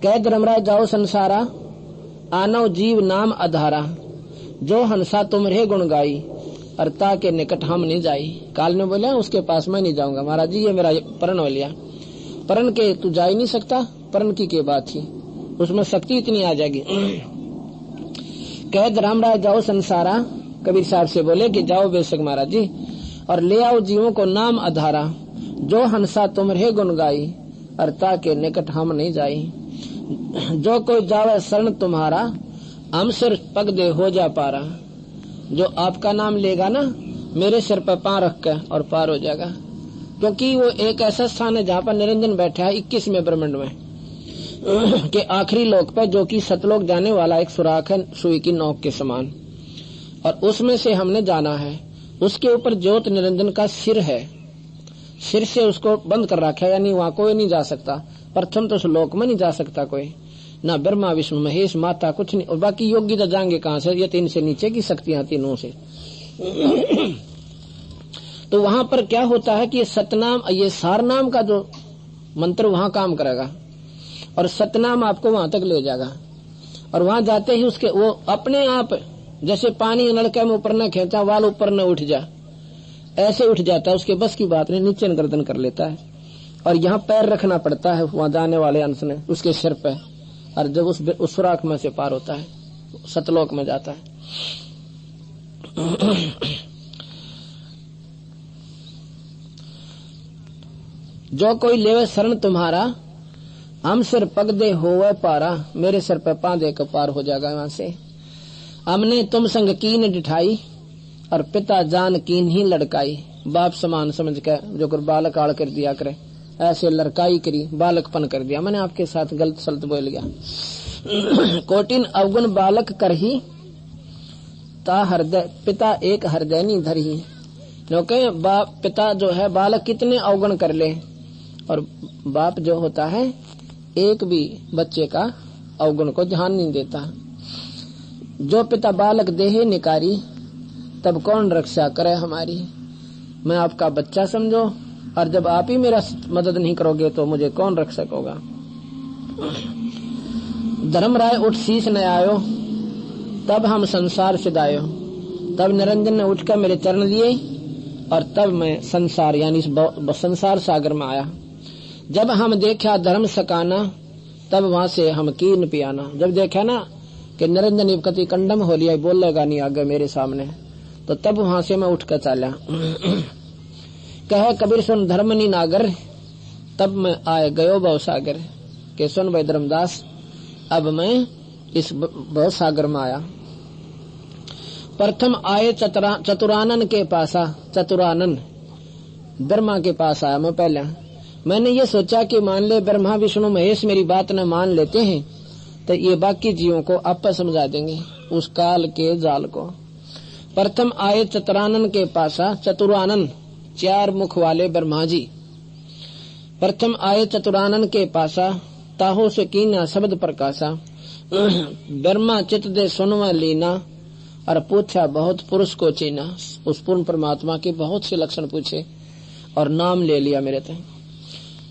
कह धर्मराज जाओ संसारा, आनो जीव नाम आधारा। जो हंसा तुम रे गुण गाई, अर्ता के निकट हम नहीं जाई। काल ने बोला उसके पास मैं नहीं जाऊंगा महाराज जी, ये मेरा परण हो लिया। परण के तू जा ही नहीं सकता, परण की बात थी, उसमें शक्ति इतनी आ जाएगी। कह धर्मराज जाओ संसारा, कबीर साहब से बोले कि जाओ बेशक महाराज जी, और ले आओ जीवों को नाम आधारा। जो हंसा तुम रे गुण गाई, अर्ता के निकट हम नहीं जाई। जो कोई जावे शरण तुम्हारा, हम सिर पग दे हो जा पारा। जो आपका नाम लेगा ना, मेरे सिर पर पांव रख के और पार हो जाएगा। क्योंकि वो एक ऐसा स्थान है जहाँ पर निरंजन बैठा है 21वें ब्रह्मांड में के आखिरी लोक पे, जो कि सतलोक जाने वाला एक सुराख है सुई की नोक के समान, और उसमें से हमने जाना है। उसके ऊपर ज्योत निरंजन का सिर है, सिर से उसको बंद कर रखा है, यानी वहां कोई नहीं जा सकता। प्रथम तो उस लोक में नहीं जा सकता कोई, ना ब्रह्मा विष्णु महेश माता कुछ नहीं, और बाकी योगी तो जाएंगे कहाँ से, ये 3 से नीचे की शक्तियां तीनों से। तो वहां पर क्या होता है कि सतनाम, ये सारनाम का जो मंत्र वहां काम करेगा, और सतनाम आपको वहां तक ले जाएगा। और वहां जाते ही उसके वो अपने आप जैसे पानी नलके में ऊपर न खींचा, वाल ऊपर न उठ जा, ऐसे उठ जाता है। उसके बस की बात नहीं, नीचे गर्दन कर लेता है, और यहाँ पैर रखना पड़ता है वहां जाने वाले अंश ने उसके सिर पे, और जब उस सुराख में से पार होता है सतलोक में जाता है। जो कोई लेवे शरण तुम्हारा, हम सिर पग दे होवे पारा। मेरे सिर पे पांव दे कर पार हो जाएगा वहां से। हमने तुम संग कीन डिठाई, और पिता जान कीन ही लड़काई। बाप समान समझ कर जो कर बालक आड़ कर दिया करे, ऐसे लड़काई करी, बालकपन कर दिया। मैंने आपके साथ गलत सलत बोल गया। कोटिन अवगुण बालक कर ही, ता हृदय पिता एक हृदय नहीं धरी। क्योंकि पिता जो है बालक कितने अवगुण कर ले, और बाप जो होता है एक भी बच्चे का अवगुण को ध्यान नहीं देता। जो पिता बालक देहे निकारी, तब कौन रक्षा करे हमारी। मैं आपका बच्चा समझो, और जब आप ही मेरा मदद नहीं करोगे तो मुझे कौन रक्षक होगा। धर्मराय उठ शीश न आयो, तब हम संसार सिधायो। तब निरंजन ने उठकर मेरे चरण लिए, और तब मैं संसार यानी संसार सागर में आया। जब हम देखा धर्म सकाना, तब वहां से हम कीन पियाना। जब देखा ना कि निरंजन इवकति कंडम हो लिया, बोलेगा नहीं आगे मेरे सामने, तो तब वहां से मैं उठकर चला। कहे कबीर सुन धर्म नी नागर, तब मैं आए गयो भव सागर। के सुन भाई धर्मदास, अब मैं इस भव सागर में आया। प्रथम आए चतुरानन के पासा। चतुरानन ब्रह्मा के पास आया मैं पहले। मैंने ये सोचा कि मान ले ब्रह्मा विष्णु महेश मेरी बात न मान लेते हैं तो ये बाकी जीवों को आपस समझा देंगे उस काल के जाल को। प्रथम आए चतुरानन के पासा। चतुरानन 4 मुख वाले ब्रह्मा जी। प्रथम आए चतुरानन के पासा, ताहो से कीना शब्द प्रकाशा। ब्रह्मा चित दे सुनवा लीना, और पूछा बहुत पुरुष को चीना। उस पूर्ण परमात्मा के बहुत से लक्षण पूछे और नाम ले लिया मेरे तक।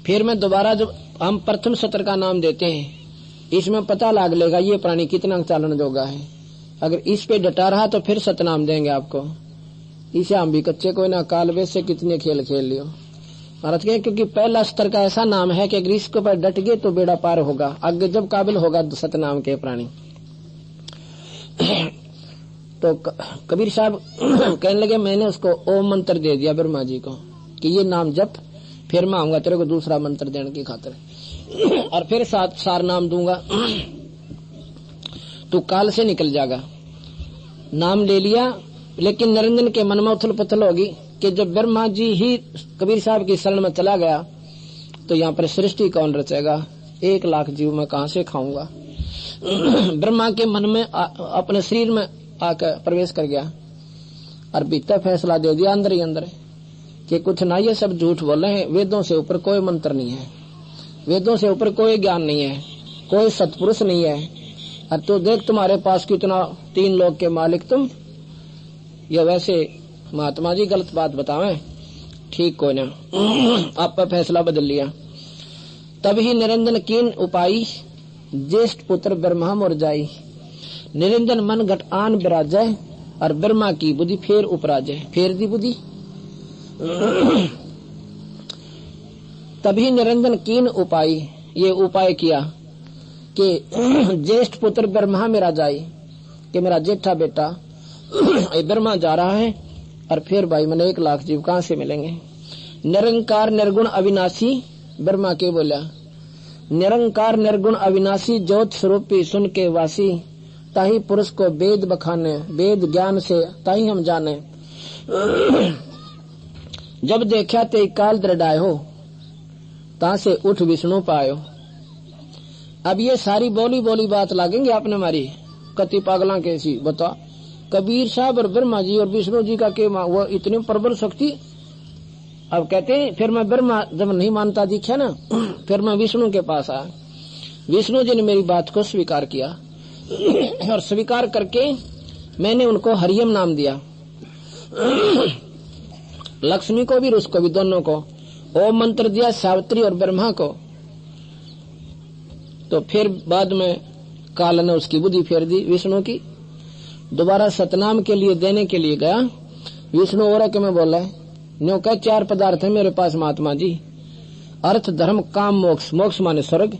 फिर मैं दोबारा, जब हम प्रथम सत्र का नाम देते हैं, इसमें पता लाग लेगा ये प्राणी कितना चालन जोगा है। अगर इस पे डटा रहा तो फिर सतनाम देंगे आपको। इसे हम भी कच्चे कोई ना काल वे से कितने खेल खेल लियो महाराज के, क्योंकि पहला स्तर का ऐसा नाम है कि अगर इसके ऊपर डट गए तो बेड़ा पार होगा। आगे जब काबिल होगा तो सतनाम के प्राणी। तो कबीर साहब कहने लगे, मैंने उसको ओम मंत्र दे दिया ब्रह्मा जी को कि ये नाम जप, फिर मैं आऊंगा तेरे को दूसरा मंत्र देने की खातिर, और फिर सार नाम दूंगा, तू काल से निकल जाएगा। नाम ले लिया, लेकिन निरंजन के मन में उथल पुथल होगी कि जब ब्रह्मा जी ही कबीर साहब की शरण में चला गया तो यहाँ पर सृष्टि कौन रचेगा, 1 लाख जीव मैं कहाँ से खाऊंगा। ब्रह्मा के मन में अपने शरीर में आकर प्रवेश कर गया और भीतर फैसला दे दिया अंदर ही अंदर कि कुछ ना, ये सब झूठ बोल रहे हैं। वेदों से ऊपर कोई मंत्र नहीं है, वेदों से ऊपर कोई ज्ञान नहीं है, कोई सत्पुरुष नहीं है। और तो देख तुम्हारे पास कितना 3 लोक के मालिक तुम। ये वैसे महात्मा जी गलत बात बतावें, ठीक कोई ना। आप पर फैसला बदल लिया। तभी निरंजन कीन उपाई, ज्येष्ठ पुत्र ब्रह्मा मोर जाई। निरंजन मन घट आन विराजय, और ब्रह्मा की बुद्धि फेर उपराजय। फेर दी बुद्धि। तभी निरंजन कीन उपाय, ये उपाय किया कि ज्येष्ठ पुत्र ब्रह्मा मेरा जाए, कि मेरा जेठा बेटा ब्रह्मा जा रहा है, और फिर भाई मैंने 1 लाख जीव कहाँ से मिलेंगे। निरंकार निर्गुण अविनाशी, ब्रह्मा के बोला निरंकार निर्गुण अविनाशी, ज्योत स्वरूपी सुन के वासी। ताही पुरुष को वेद बखाने, वेद ज्ञान से ताही हम जाने। जब देखा ते काल दृढ़ाय हो, ता से उठ विष्णु पायो। अब ये सारी बोली बोली बात लागेंगे आपने मारी कति पागला कैसी बता। कबीर साहब और ब्रह्मा जी और विष्णु जी का के वो इतनी प्रबल शक्ति। अब कहते हैं फिर मैं ब्रह्मा जब नहीं मानता दिखा ना, फिर मैं विष्णु के पास आया। विष्णु जी ने मेरी बात को स्वीकार किया और स्वीकार करके मैंने उनको हरियम नाम दिया। लक्ष्मी को भी उसको भी दोनों को ओम मंत्र दिया, सावित्री और ब्रह्मा को। तो फिर बाद में काल ने उसकी बुद्धि फेर दी विष्णु की। दोबारा सतनाम के लिए देने के लिए गया विष्णु और के में बोला न्यो कह 4 पदार्थ है मेरे पास महात्मा जी, अर्थ धर्म काम मोक्ष। मोक्ष माने स्वर्ग,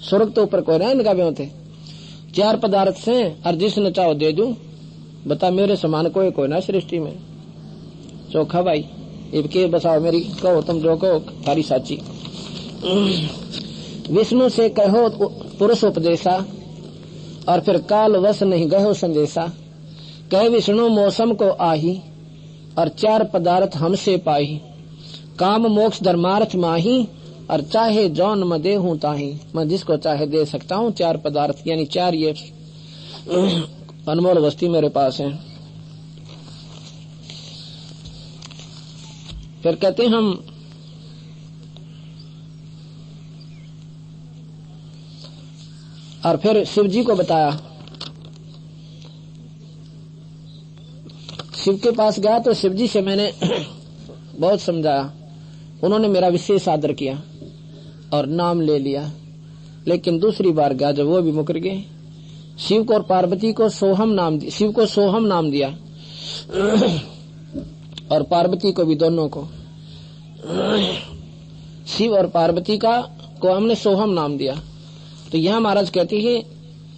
स्वर्ग तो ऊपर कोई ना इनका भी होते। 4 पदार्थ से और जिसने चाहो दे दूं। बता मेरे समान कोई ना सृष्टि में। चोखा भाई इबके बसाओ मेरी कहो तुम जो कहो थारी साची। विष्णु से कहो पुरुष उपदेशा, और फिर काल वश नहीं गहो संदेशा। कह विष्णु मौसम को आही, और 4 पदार्थ हमसे पाही। काम मोक्ष धर्मार्थ माही, और चाहे जौन म दे हूँ ताही। मैं जिसको चाहे दे सकता हूँ। 4 पदार्थ यानी 4 ये अनमोल वस्तु मेरे पास है। फिर कहते हैं हम और फिर शिव जी को बताया। शिव के पास गया तो शिव जी से मैंने बहुत समझाया। उन्होंने मेरा विशेष आदर किया और नाम ले लिया। लेकिन दूसरी बार गया जब वो भी मुकर गए। शिव को और पार्वती को सोहम नाम दिया। शिव को सोहम नाम दिया और पार्वती को भी, दोनों को। शिव और पार्वती को हमने सोहम नाम दिया। तो यह महाराज कहती है,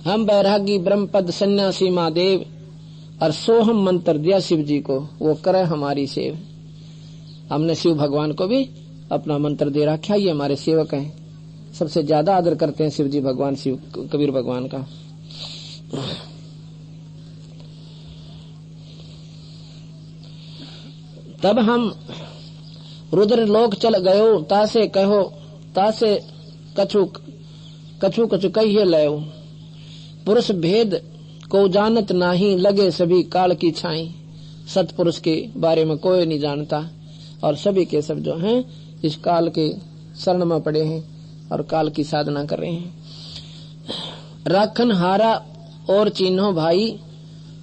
हम बैरागी ब्रह्मपद सन्यासी महादेव और सोहम मंत्र दिया शिव जी को, वो करे हमारी सेव। हमने शिव भगवान को भी अपना मंत्र दे रखा। ये हमारे सेवक हैं, सबसे ज्यादा आदर करते हैं शिव जी भगवान, शिव कबीर भगवान का। तब हम रुद्र लोक चल गयो, तासे कहो तासे कछु कछु कछु कहिए लयो। पुरुष भेद को जानत नाही, लगे सभी काल की छाई। सतपुरुष के बारे में कोई नहीं जानता और सभी के सब जो हैं इस काल के शरण में पड़े हैं और काल की साधना कर रहे हैं। राखन हारा और चिन्हो भाई,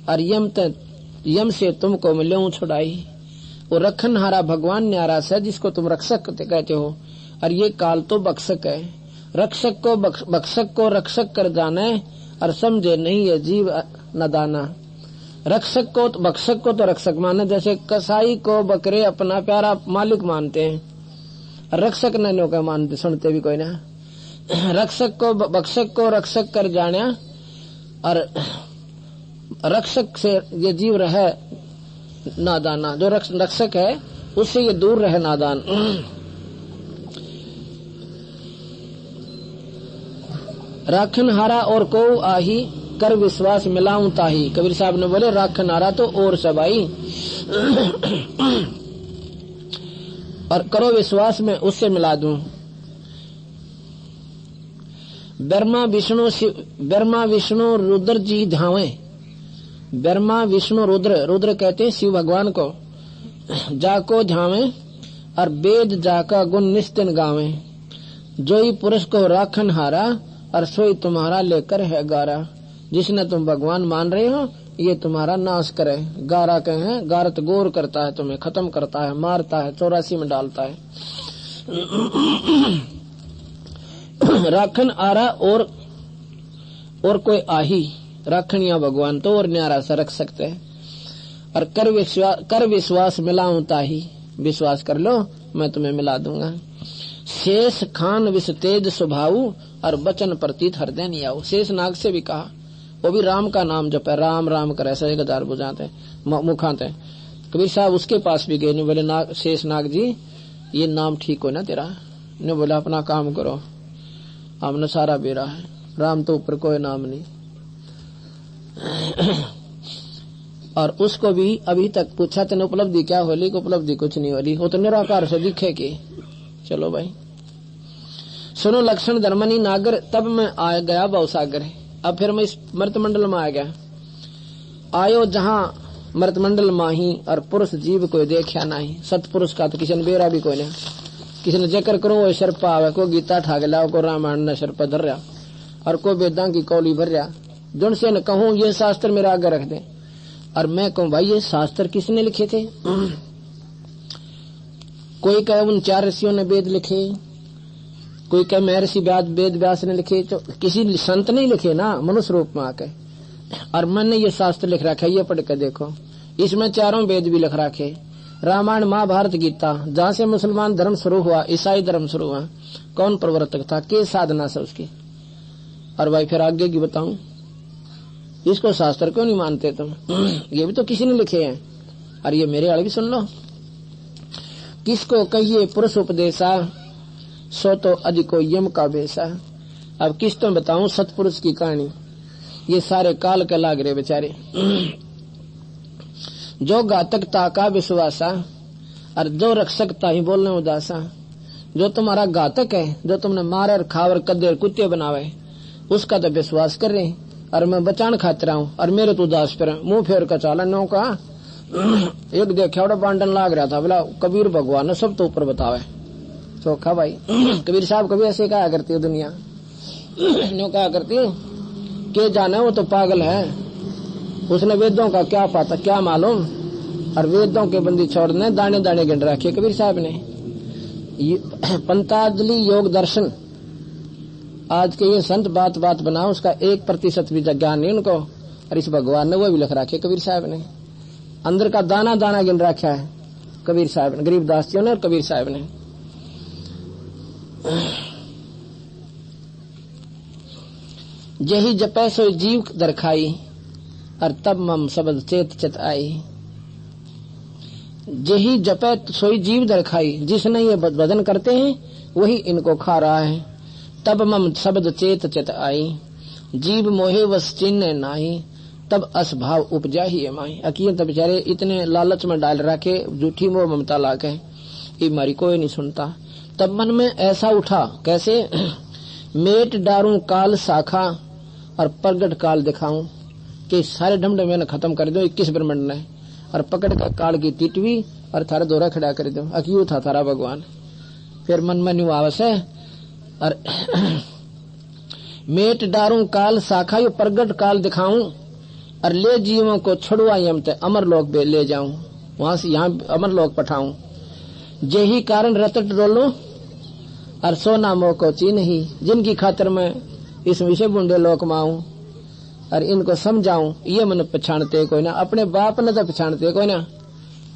और यम से तुमको मिलो छुड़ाई। वो रखन हारा भगवान न्यारा है जिसको तुम रक्षक कहते हो, और ये काल तो बख्शक है। रक्षक को बख्शक को रक्षक कर जाने, और समझे नहीं ये जीव नदाना। रक्षक को बख्शक को तो रक्षक माने, जैसे कसाई को बकरे अपना प्यारा मालिक मानते हैं, रक्षक नहीं का मानते, सुनते भी कोई ना। रक्षक को बख्शक को रक्षक कर जाने, और रक्षक से ये जीव रहे नादाना। जो रक्षक है उससे ये दूर रहे नादान। राखन हारा और को आही, कर विश्वास मिलाऊं ताही। कबीर साहब ने बोले राखन हारा तो और सब आई, और करो विश्वास में उससे मिला दूं। ब्रह्मा विष्णु रुद्र जी धावे। ब्रह्मा विष्णु रुद्र कहते हैं शिव भगवान को। जाको धावे और वेद जाका गुण निस्तिन गावे। जोई पुरुष को राखन हारा, और सोई तुम्हारा लेकर है गारा। जिसने तुम भगवान मान रहे हो ये तुम्हारा नाश करे। गारा कहे गारत गोर करता है, तुम्हें खत्म करता है, मारता है, 84 में डालता है। राखन आरा और कोई आही। राखनिया भगवान तो और न्यारा सा रख सकते हैं। और कर विश्वास मिलाऊं ताही। विश्वास कर लो मैं तुम्हें मिला दूंगा। शेष खान विष तेज स्वभाव, और बचन प्रतीत हृदय नहीं आओ। शेष नाग से भी कहा, वो भी राम का नाम जप है, राम राम कर ऐसा 1000 बुझाते मुखाते। कबीर साहब उसके पास भी गए, नहीं बोले शेष नाग जी ये नाम ठीक हो ना तेरा। ने बोला अपना काम करो, हमने सारा बेरा है, राम तो ऊपर कोई नाम नहीं। और उसको भी अभी तक पूछा तेने उपलब्धि क्या होली, को उपलब्धि कुछ नहीं होली, वो तो निराकार से दिखे की। चलो भाई सुनो लक्षण धर्मनी नागर, तब मैं आ गया भवसागर। अब फिर मैं इस मृतमंडल में आ गया। आयो जहाँ मृतमंडल माही, और पुरुष जीव कोई देखा नहीं। सतपुरुष का तो किसी ने बेरा भी कोई नहीं। किसी ने जिक्र करो वो सिर पर आवे, को गीता ठाक लाओ, को रामायण ने सिर पर धर रहा, और को वेदां की कौली भर रहा। जुन से न कहूँ ये शास्त्र मेरा आगे रख दे, और मैं कहूँ भाई ये शास्त्र किसने लिखे थे। कोई कहे उन 4 ऋषियों ने वेद लिखे, कोई कहे महर्षि वेद व्यास ने लिखे। तो किसी संत नहीं लिखे ना, मनुष्य रूप में आके। और मैंने ये शास्त्र लिख रखा है, ये पढ़ के देखो। इसमें 4 वेद भी लिख रखे, रामायण महाभारत गीता। जहाँ से मुसलमान धर्म शुरू हुआ, ईसाई धर्म शुरू हुआ, कौन प्रवर्तक था, के साधना से उसकी। और भाई फिर आगे की बताऊं, इसको शास्त्र क्यों नहीं मानते तुम। ये भी तो किसी ने लिखे हैं। और ये मेरे वाले भी सुन लो। किसको कहिए पुरुष उपदेशा, सो तो अधिको यम का बेसा। अब किस तो बताऊं सतपुरुष की कहानी। ये सारे काल के लाग रहे बेचारे। जो घातकता का विश्वासा, और जो रक्षकता ही बोलने उदासा। जो तुम्हारा घातक है, जो तुमने मारे और खावर कदे कुत्ते बनावे, उसका तो विश्वास कर रहे। और मैं बचान खाते हूँ, और मेरे तो उदास पर मुंह फेर का चालन नो का। एक देखा बड़ा बांडन लाग रहा था, बोला कबीर भगवान ने सब तो ऊपर बतावे। चौखा भाई कबीर साहब कभी ऐसे कहा करती हो दुनिया, नो कहा करती हो। के जाने वो तो पागल है, उसने वेदों का क्या पता क्या मालूम। और वेदों के बंदी छोड़ने दाने दाने गिन रखे कबीर साहब ने। पंताजलि योग दर्शन आज के ये संत बात बात बनाओ, उसका 1% भी ज्ञान नहीं उनको। और इस भगवान ने वो भी लिख रखे कबीर साहब ने, अंदर का दाना दाना गिन रखा है कबीर साहब ने, गरीबदास जी ने और कबीर साहब ने। जही जपै सो जीव दरखाई, और तब मम शब्द चेत चित आई। जही जपै सोई जीव दरखाई, जिसने ये भजन करते हैं वही इनको खा रहा है। तब मम शब्द चेत चित आई, जीव मोहे वस चिन्ह नाही, तब असभाव उपजा ही माई। अकीन तब बेचारे इतने लालच में डाल रखे, झूठी मोह ममता लाके ये मारी कोई नहीं सुनता। तब मन में ऐसा उठा, कैसे? मेट डारूं काल शाखा, और प्रगट काल दिखाऊं, कि सारे ढमढम मैंने खत्म कर दो 21 ब्रह्मंड ने, और पकड़ कर काल की टिटवी और थारा दोरा खड़ा कर दो। अक्यू था थारा भगवान। फिर मन में निवास है, और मेट डारूं काल शाखा, यो प्रगट काल दिखाऊं, और ले जीवों को छुड़वाई हम ते अमर लोक पे ले जाऊं, वहां से यहाँ अमर लोक पठाऊं। जेही कारण रतट डोलो, और सोना मोह को चीन ही, जिनकी खातर मैं इस विषय बुंडे लोक माऊं, और इनको समझाऊं। ये मन पछाणते कोई ना, अपने बाप ने तो पछाणते कोई ना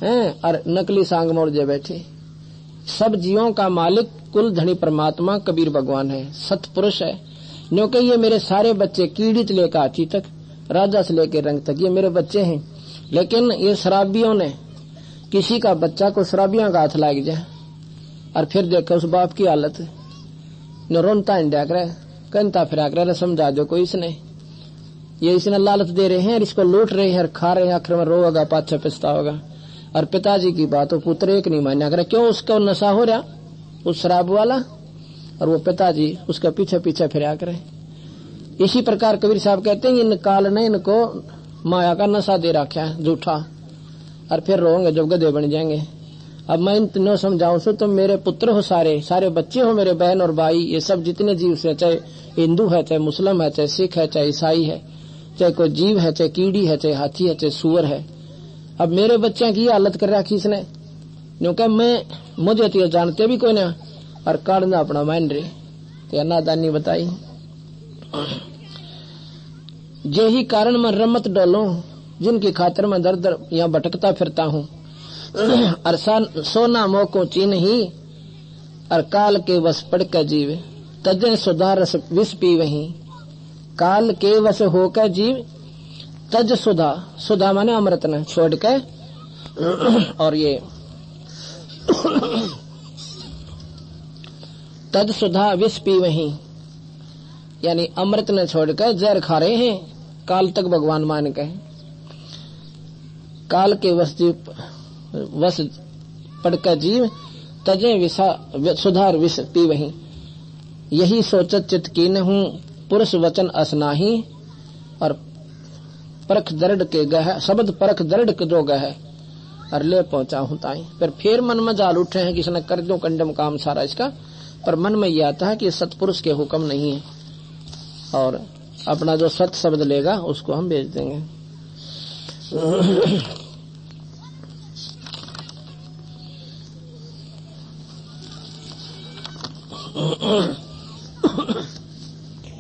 है, और नकली सांग मोड़ जे बैठे। सब जीवों का मालिक कुल धनी परमात्मा कबीर भगवान है, सतपुरुष है। क्योंकि ये मेरे सारे बच्चे कीड़ित लेकर हाथी तक, राजा से लेकर रंग तक ये मेरे बच्चे हैं। लेकिन ये शराबियों ने, किसी का बच्चा को शराबियों का हाथ लाग जाए, और फिर देखो उस बाप की हालत, न रोनता इंडिया करे, कहता फिरा करे, समझा दो कोई इसने, ये इसने लालच दे रहे हैं, इसको लूट रहे हैं, खा रहे हैं, आखिर में रोएगा, पाछा पछताओगा। और पिताजी की बात हो पुत्र एक नहीं मान्या करे, क्यों? उसका नशा हो रहा उस शराब वाला, और वो पिताजी उसका पीछे पीछे फिरा करे। इसी प्रकार कबीर साहब कहते हैं, इन काल ने इनको माया का नशा दे रखा है झूठा, और फिर रोएंगे जब गधे बन जाएंगे। अब मैं इन तीनों समझाऊं सो, तुम मेरे पुत्र हो, सारे सारे बच्चे हो, मेरे बहन और भाई, ये सब जितने जीव से, चाहे हिंदू है, चाहे मुस्लिम है, चाहे सिख है, चाहे ईसाई है, चाहे कोई जीव है, चाहे कीड़ी है, चाहे हाथी है, चाहे सुअर है। अब मेरे बच्चे की हालत कर रखी इसने, क्योंकि मुझे तो जानते भी कोई ना, और काटना अपना मान रहे, तो नादानी बताई। यही कारण मैं रमत डोलूं, जिनकी खातिर मैं दर दर यहाँ भटकता फिरता हूँ। और सोना मोह को चीन ही, और काल के वश पड़ कर जीव, तजन सुधार विष पी वही। काल के वश होकर जीव, तज सुधा, सुधा माने अमृत ने छोड़ के, और ये तज सुधा विष पी वही, यानी अमृत ने छोड़कर जहर खा रहे हैं, काल तक भगवान मान के। काल के वश पड़कर जीव, तजे विषा सुधार विष पी वही। यही सोचत चित कीन हूँ, पुरुष वचन असनाही, और परख दर्द के गह, शब्द परख दर्द के जो गह, और ले पहुंचा हूं ताई। फिर मन में जाल उठे हैं कि इसने कर दो कंडम काम सारा इसका, पर मन में यह आता है कि सतपुरुष के हुक्म नहीं है, और अपना जो सत शब्द लेगा उसको हम भेज देंगे।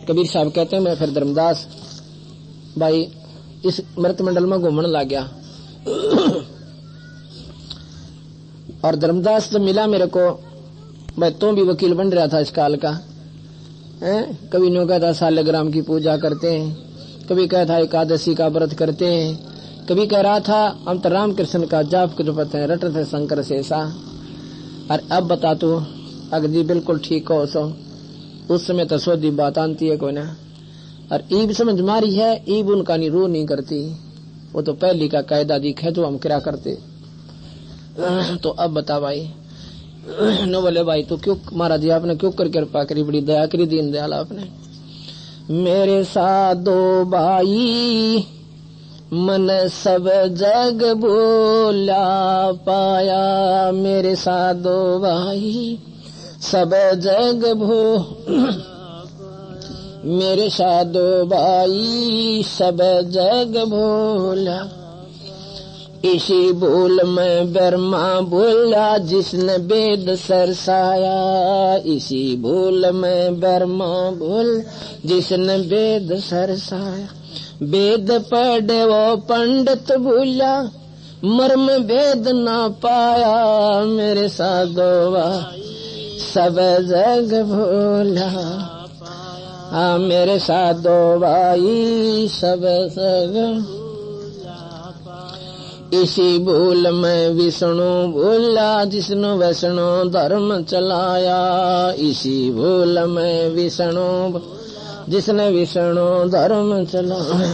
कबीर साहब कहते हैं, मैं फिर धर्मदास भाई इस मृत मंडल में घूमने लग गया, और धर्मदास जब मिला मेरे को, मैं तो भी वकील बन रहा था इस काल का। कभी नो कहता सालग्राम की पूजा करते हैं, कभी कहता एकादशी का व्रत करते हैं, कभी कह रहा था हम तो राम कृष्ण का जाप जो पते हैं रट थे शंकर शेषा। और अब बता तू अगर जी बिल्कुल ठीक हो सो, उस समय तो सोधी बात आती है कोई ना, और ईब समझ मारी है, ईब उनका रू नहीं करती, वो तो पहली का कायदा दिखे जो हम क्या करते। तो अब बता भाई, नो बोले भाई तो क्यों महाराज जी आपने क्यों कर कृपा करी, बड़ी दया करी दीन दयाल आपने। मेरे साधो भाई मन सब जग बोला पाया, मेरे साधो भाई सब जग भो, मेरे साधो भाई सब जग भूला, इसी भूल में ब्रह्मा भूला जिसने वेद सरसाया, इसी भूल में ब्रह्मा भूल जिसने वेद सरसाया। वेद पढ़े वो पंडित भूला, मर्म वेद ना पाया, मेरे साधो भाई सब जग भूला, मेरे साधो भाई सब जग। इसी भूल में विष्णु भूला जिसने वैष्णो धर्म चलाया, इसी भूल में विष्णु जिसने विष्णु धर्म चलाया।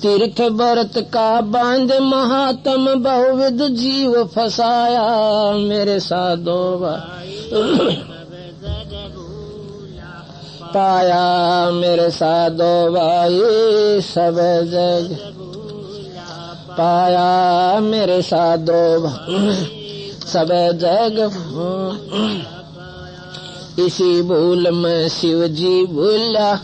तीर्थ व्रत का बांध महात्म बहुविध जीव फसाया, मेरे साधो भाई पाया, मेरे साधो भाई सब जग पाया, मेरे साधो सब जग। इसी भूल में शिव जी भूला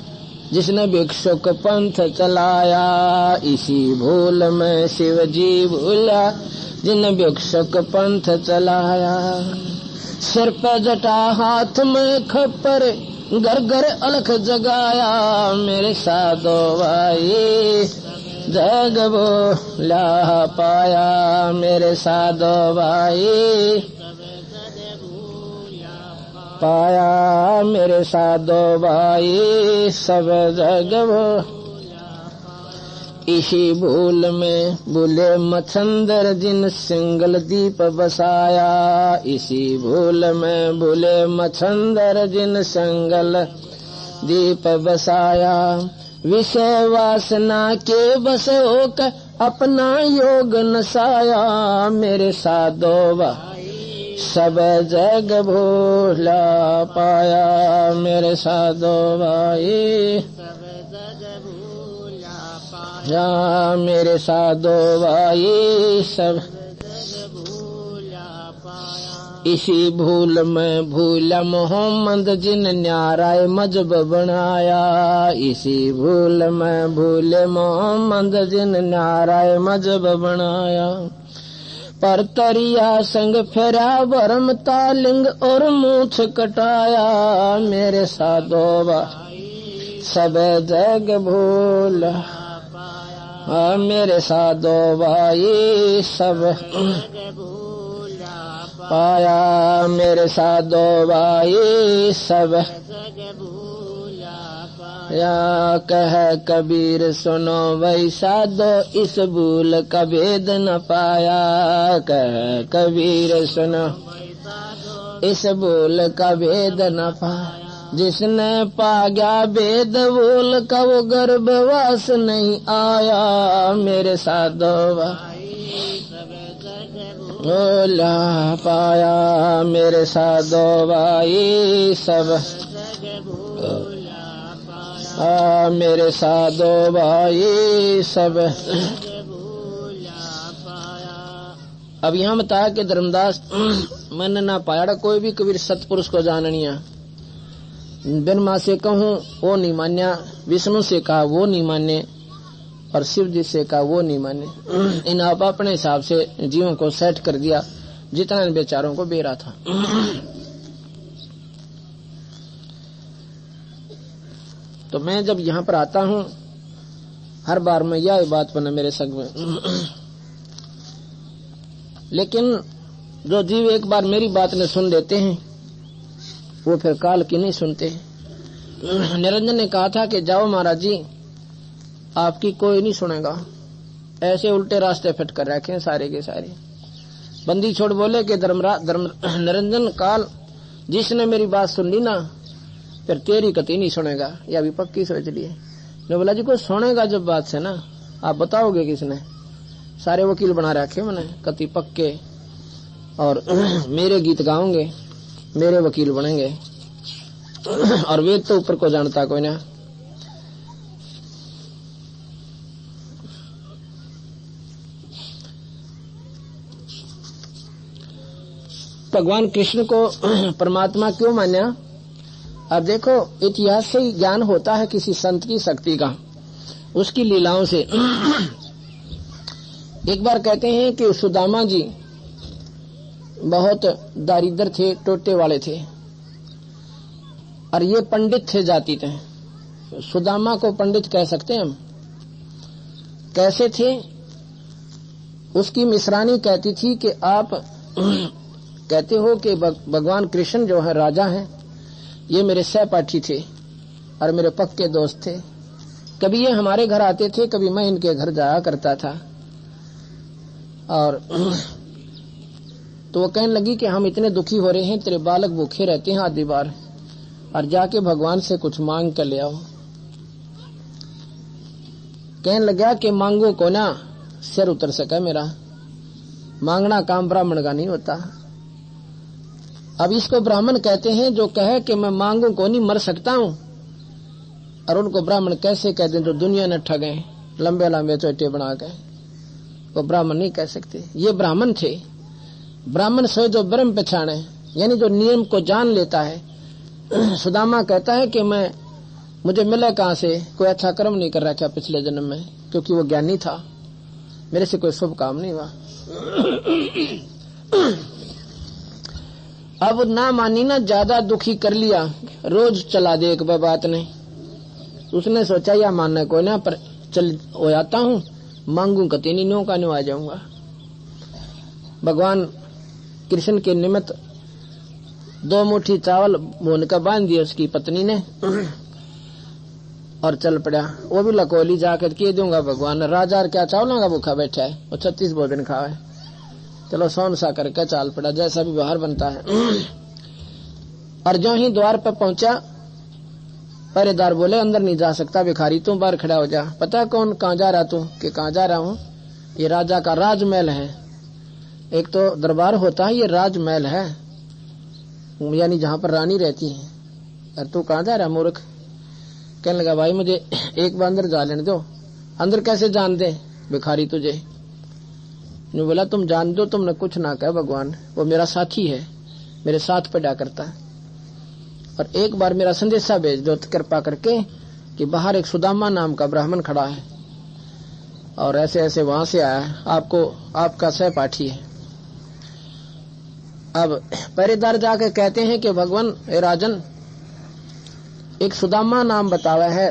जिसने भिक्षुक पंथ चलाया, इसी भूल में शिव जी भूला जिसने भिक्षुक पंथ चलाया। सिर पर जटा हाथ में खप्पर घर घर अलख जगाया, मेरे साधो भाई जग भूला पाया, मेरे साधो भाई पाया, मेरे साधो भाई सब जग भूला। इसी भूल में भूले मच्छंदर जिन सिंगल दीप बसाया, इसी भूल में भूले मच्छंदर जिन सिंगल दीप बसाया। विषय वासना के बस होकर अपना योग नसाया, मेरे साधो भाई सब जग भूला पाया, मेरे साधो भाई या मेरे साधो भाई सब। इसी भूल में भूला मोहम्मद जिन न्याराय मजहब बनाया, इसी भूल में भूले मोहम्मद जिन न्याराय मजहब बनाया। पर तरिया संग फेरा भरम तालिंग और मूछ कटाया, मेरे साधो भाई सब जग भूला, मेरे साधो भाई सब पाया, मेरे साधो भाई सब। या कह कबीर सुनो वही साधो इस भूल का भेद न पाया, कह कबीर सुनो इस भूल का भेद न पाया। जिसने पा गया भेद भूल का वो गर्भवास नहीं आया, मेरे साधो भाई भूला पाया, मेरे साधो भाई सब। मेरे साधो भाई सब। अब यहाँ बताया कि धर्मदास मन ना पाया कोई भी कबीर सतपुरुष को जाननिया। ब्रह्मा से कहूँ वो नहीं मान्या, विष्णु से कहा वो नहीं माने, और शिव जी से कहा वो नहीं माने। इन आप अपने हिसाब से जीवों को सेट कर दिया जितना इन बेचारों को बेरा था। तो मैं जब यहाँ पर आता हूँ हर बार मैं यह बात बना मेरे संग में, लेकिन जो जीव एक बार मेरी बात ने सुन लेते हैं वो फिर काल की नहीं सुनते। निरंजन ने कहा था कि जाओ महाराज जी आपकी कोई नहीं सुनेगा, ऐसे उल्टे रास्ते फिट कर रखे हैं सारे के सारे। बंदी छोड़ बोले कि निरंजन काल जिसने मेरी बात सुन ली ना फिर तेरी कति नहीं सुनेगा, ये अभी पक्की सोच लिए। ने बोला जी कोई सुनेगा जब बात से ना, आप बताओगे किसने? सारे वकील बना रखे मैंने कति पक्के, और मेरे गीत गाओगे मेरे वकील बनेंगे, और वेद तो ऊपर को जानता कोई ना। भगवान कृष्ण को परमात्मा क्यों मान्या? अब देखो इतिहास से ही ज्ञान होता है किसी संत की शक्ति का, उसकी लीलाओं से। एक बार कहते हैं कि सुदामा जी बहुत दारिद्र थे, टोटे वाले थे, और ये पंडित थे जाति थे। सुदामा को पंडित कह सकते हैं हम। कैसे थे? उसकी मिश्रानी कहती थी कि आप कहते हो कि भगवान कृष्ण जो है राजा हैं, ये मेरे सहपाठी थे और मेरे पक्के दोस्त थे। कभी ये हमारे घर आते थे, कभी मैं इनके घर जाया करता था। और तो वो कहने लगी कि हम इतने दुखी हो रहे हैं, तेरे बालक भूखे रहते हैं आधी बार, और जाके भगवान से कुछ मांग कर ले आओ। कहने लगा कि मांगो को ना सिर उतर सका मेरा, मांगना काम ब्राह्मण का नहीं होता। अब इसको ब्राह्मण कहते हैं जो कहे कि मैं मांगू को नहीं, मर सकता हूं, और उनको ब्राह्मण कैसे कह दें जो दुनिया ने ठगे लंबे लंबे चोटे बना के, वो ब्राह्मण नहीं कह सकते। ये ब्राह्मण थे। ब्राह्मण सोए जो ब्रह्म पहचाने, यानी जो नियम को जान लेता है। सुदामा कहता है कि मुझे मिला कहां से, कोई अच्छा कर्म नहीं कर रखा पिछले जन्म में, क्योंकि वो ज्ञानी था, मेरे से कोई शुभ काम नहीं हुआ। अब ना मानी ना, ज्यादा दुखी कर लिया, रोज चला दे एक बात ने। उसने सोचा या मानना कोई ना, पर चल हो जाता हूं, मांगू कती नहीं, नो का नो आ जाऊंगा। भगवान कृष्ण के निमित्त 2 मुट्ठी चावल भून का बांध दिया उसकी पत्नी ने, और चल पड़ा। वो भी लकोली जाकर के दूंगा भगवान, राजा क्या चावलों का भूखा बैठा है, वो 36 भोजन खावे, चलो सोन सा करके चाल पड़ा, जैसा भी व्यवहार बनता है। और जो ही द्वार पर पहुंचा, पहरेदार बोले अंदर नहीं जा सकता भिखारी, तू बाहर खड़ा हो जा। पता कौन कहाँ जा रहा तू? कि कहाँ जा रहा हूँ, ये राजा का राजमहल है। एक तो दरबार होता है, ये राजमहल है, यानी जहाँ पर रानी रहती है। और तू कहाँ जा रहा मूर्ख? कहने लगा भाई मुझे एक बार अंदर जा लेने दो। अंदर कैसे जान दे भिखारी तुझे? ने बोला तुम जान दो, तुमने कुछ ना कहा, भगवान वो मेरा साथी है, मेरे साथ पड़ा करता है, और एक बार मेरा संदेशा भेज दो कृपा करके कि बाहर एक सुदामा नाम का ब्राह्मण खड़ा है, और ऐसे ऐसे वहां से आया है, आपको आपका सहपाठी है। अब पहरेदार जाके कहते हैं कि भगवान ए राजन, एक सुदामा नाम बतावा है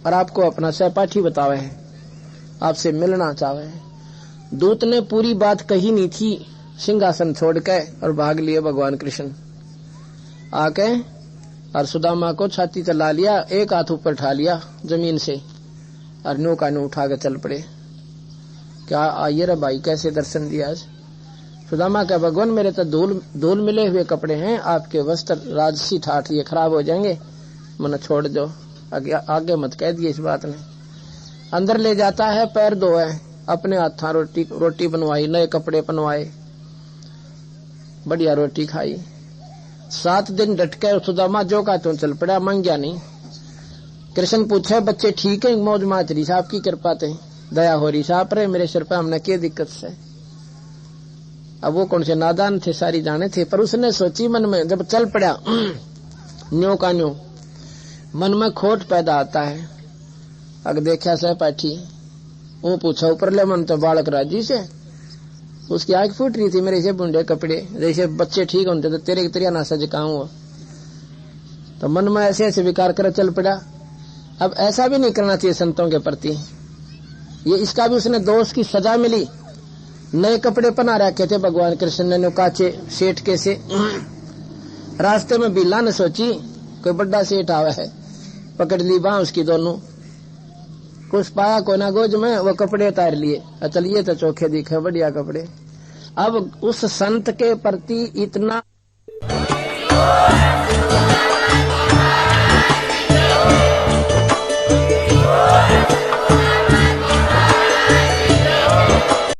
और आपको अपना सहपाठी बतावा है, आपसे मिलना चाहे है। दूत ने पूरी बात कही नहीं थी, सिंहासन छोड़ के और भाग लिए भगवान कृष्ण। आके और सुदामा को छाती चला लिया, एक हाथ ऊपर उठा लिया जमीन से, और नो का नो उठा के चल पड़े। क्या आइए रे भाई, कैसे दर्शन दिया आज? सुदामा का भगवान मेरे तो धूल मिले हुए कपड़े हैं, आपके वस्त्र राजसी ठाठ ये खराब हो जाएंगे, मन छोड़ दो, आगे मत कह दिए इस बात ने। अंदर ले जाता है, पैर धोए, अपने हाथा रोटी बनवाई, नए कपड़े पहनवाए, बढ़िया रोटी खाई। 7 दिन डटके सुदामा जो का तो चल पड़ा, मांग्या नहीं। कृष्ण पूछे बच्चे ठीक है, मौज माचरी साहब की कृपा थे, दया हो रही साहब रे मेरे सिर पे, हमने क्या दिक्कत से। अब वो कौन से नादान थे, सारी जाने थे, पर उसने सोची मन में, जब चल पड़ा न्यो का न्यो, मन में खोट पैदा आता है। अगर देखा सहपाठी, वो पूछा ऊपर ले, मन तो बालक राजी से, उसकी आंख फूट रही थी, मेरे से बुंडे कपड़े, जैसे बच्चे ठीक होते तो तेरे तेरिया ना सज कहूँ, तो मन में ऐसे ऐसे विकार कर चल पड़ा। अब ऐसा भी नहीं करना चाहिए संतों के प्रति, ये इसका भी उसने दोष की सजा मिली। नए कपड़े पहना रखे थे भगवान कृष्ण ने, काचे सेठ के से। रास्ते में बिल्ला ने सोची कोई बड़ा सेठ आवा है, पकड़ ली बाँ उसकी दोनों, कुछ पाया को ना गोज में, वो कपड़े उतार लिए, चलिए तो चोखे दिखे बढ़िया कपड़े। अब उस संत के प्रति इतना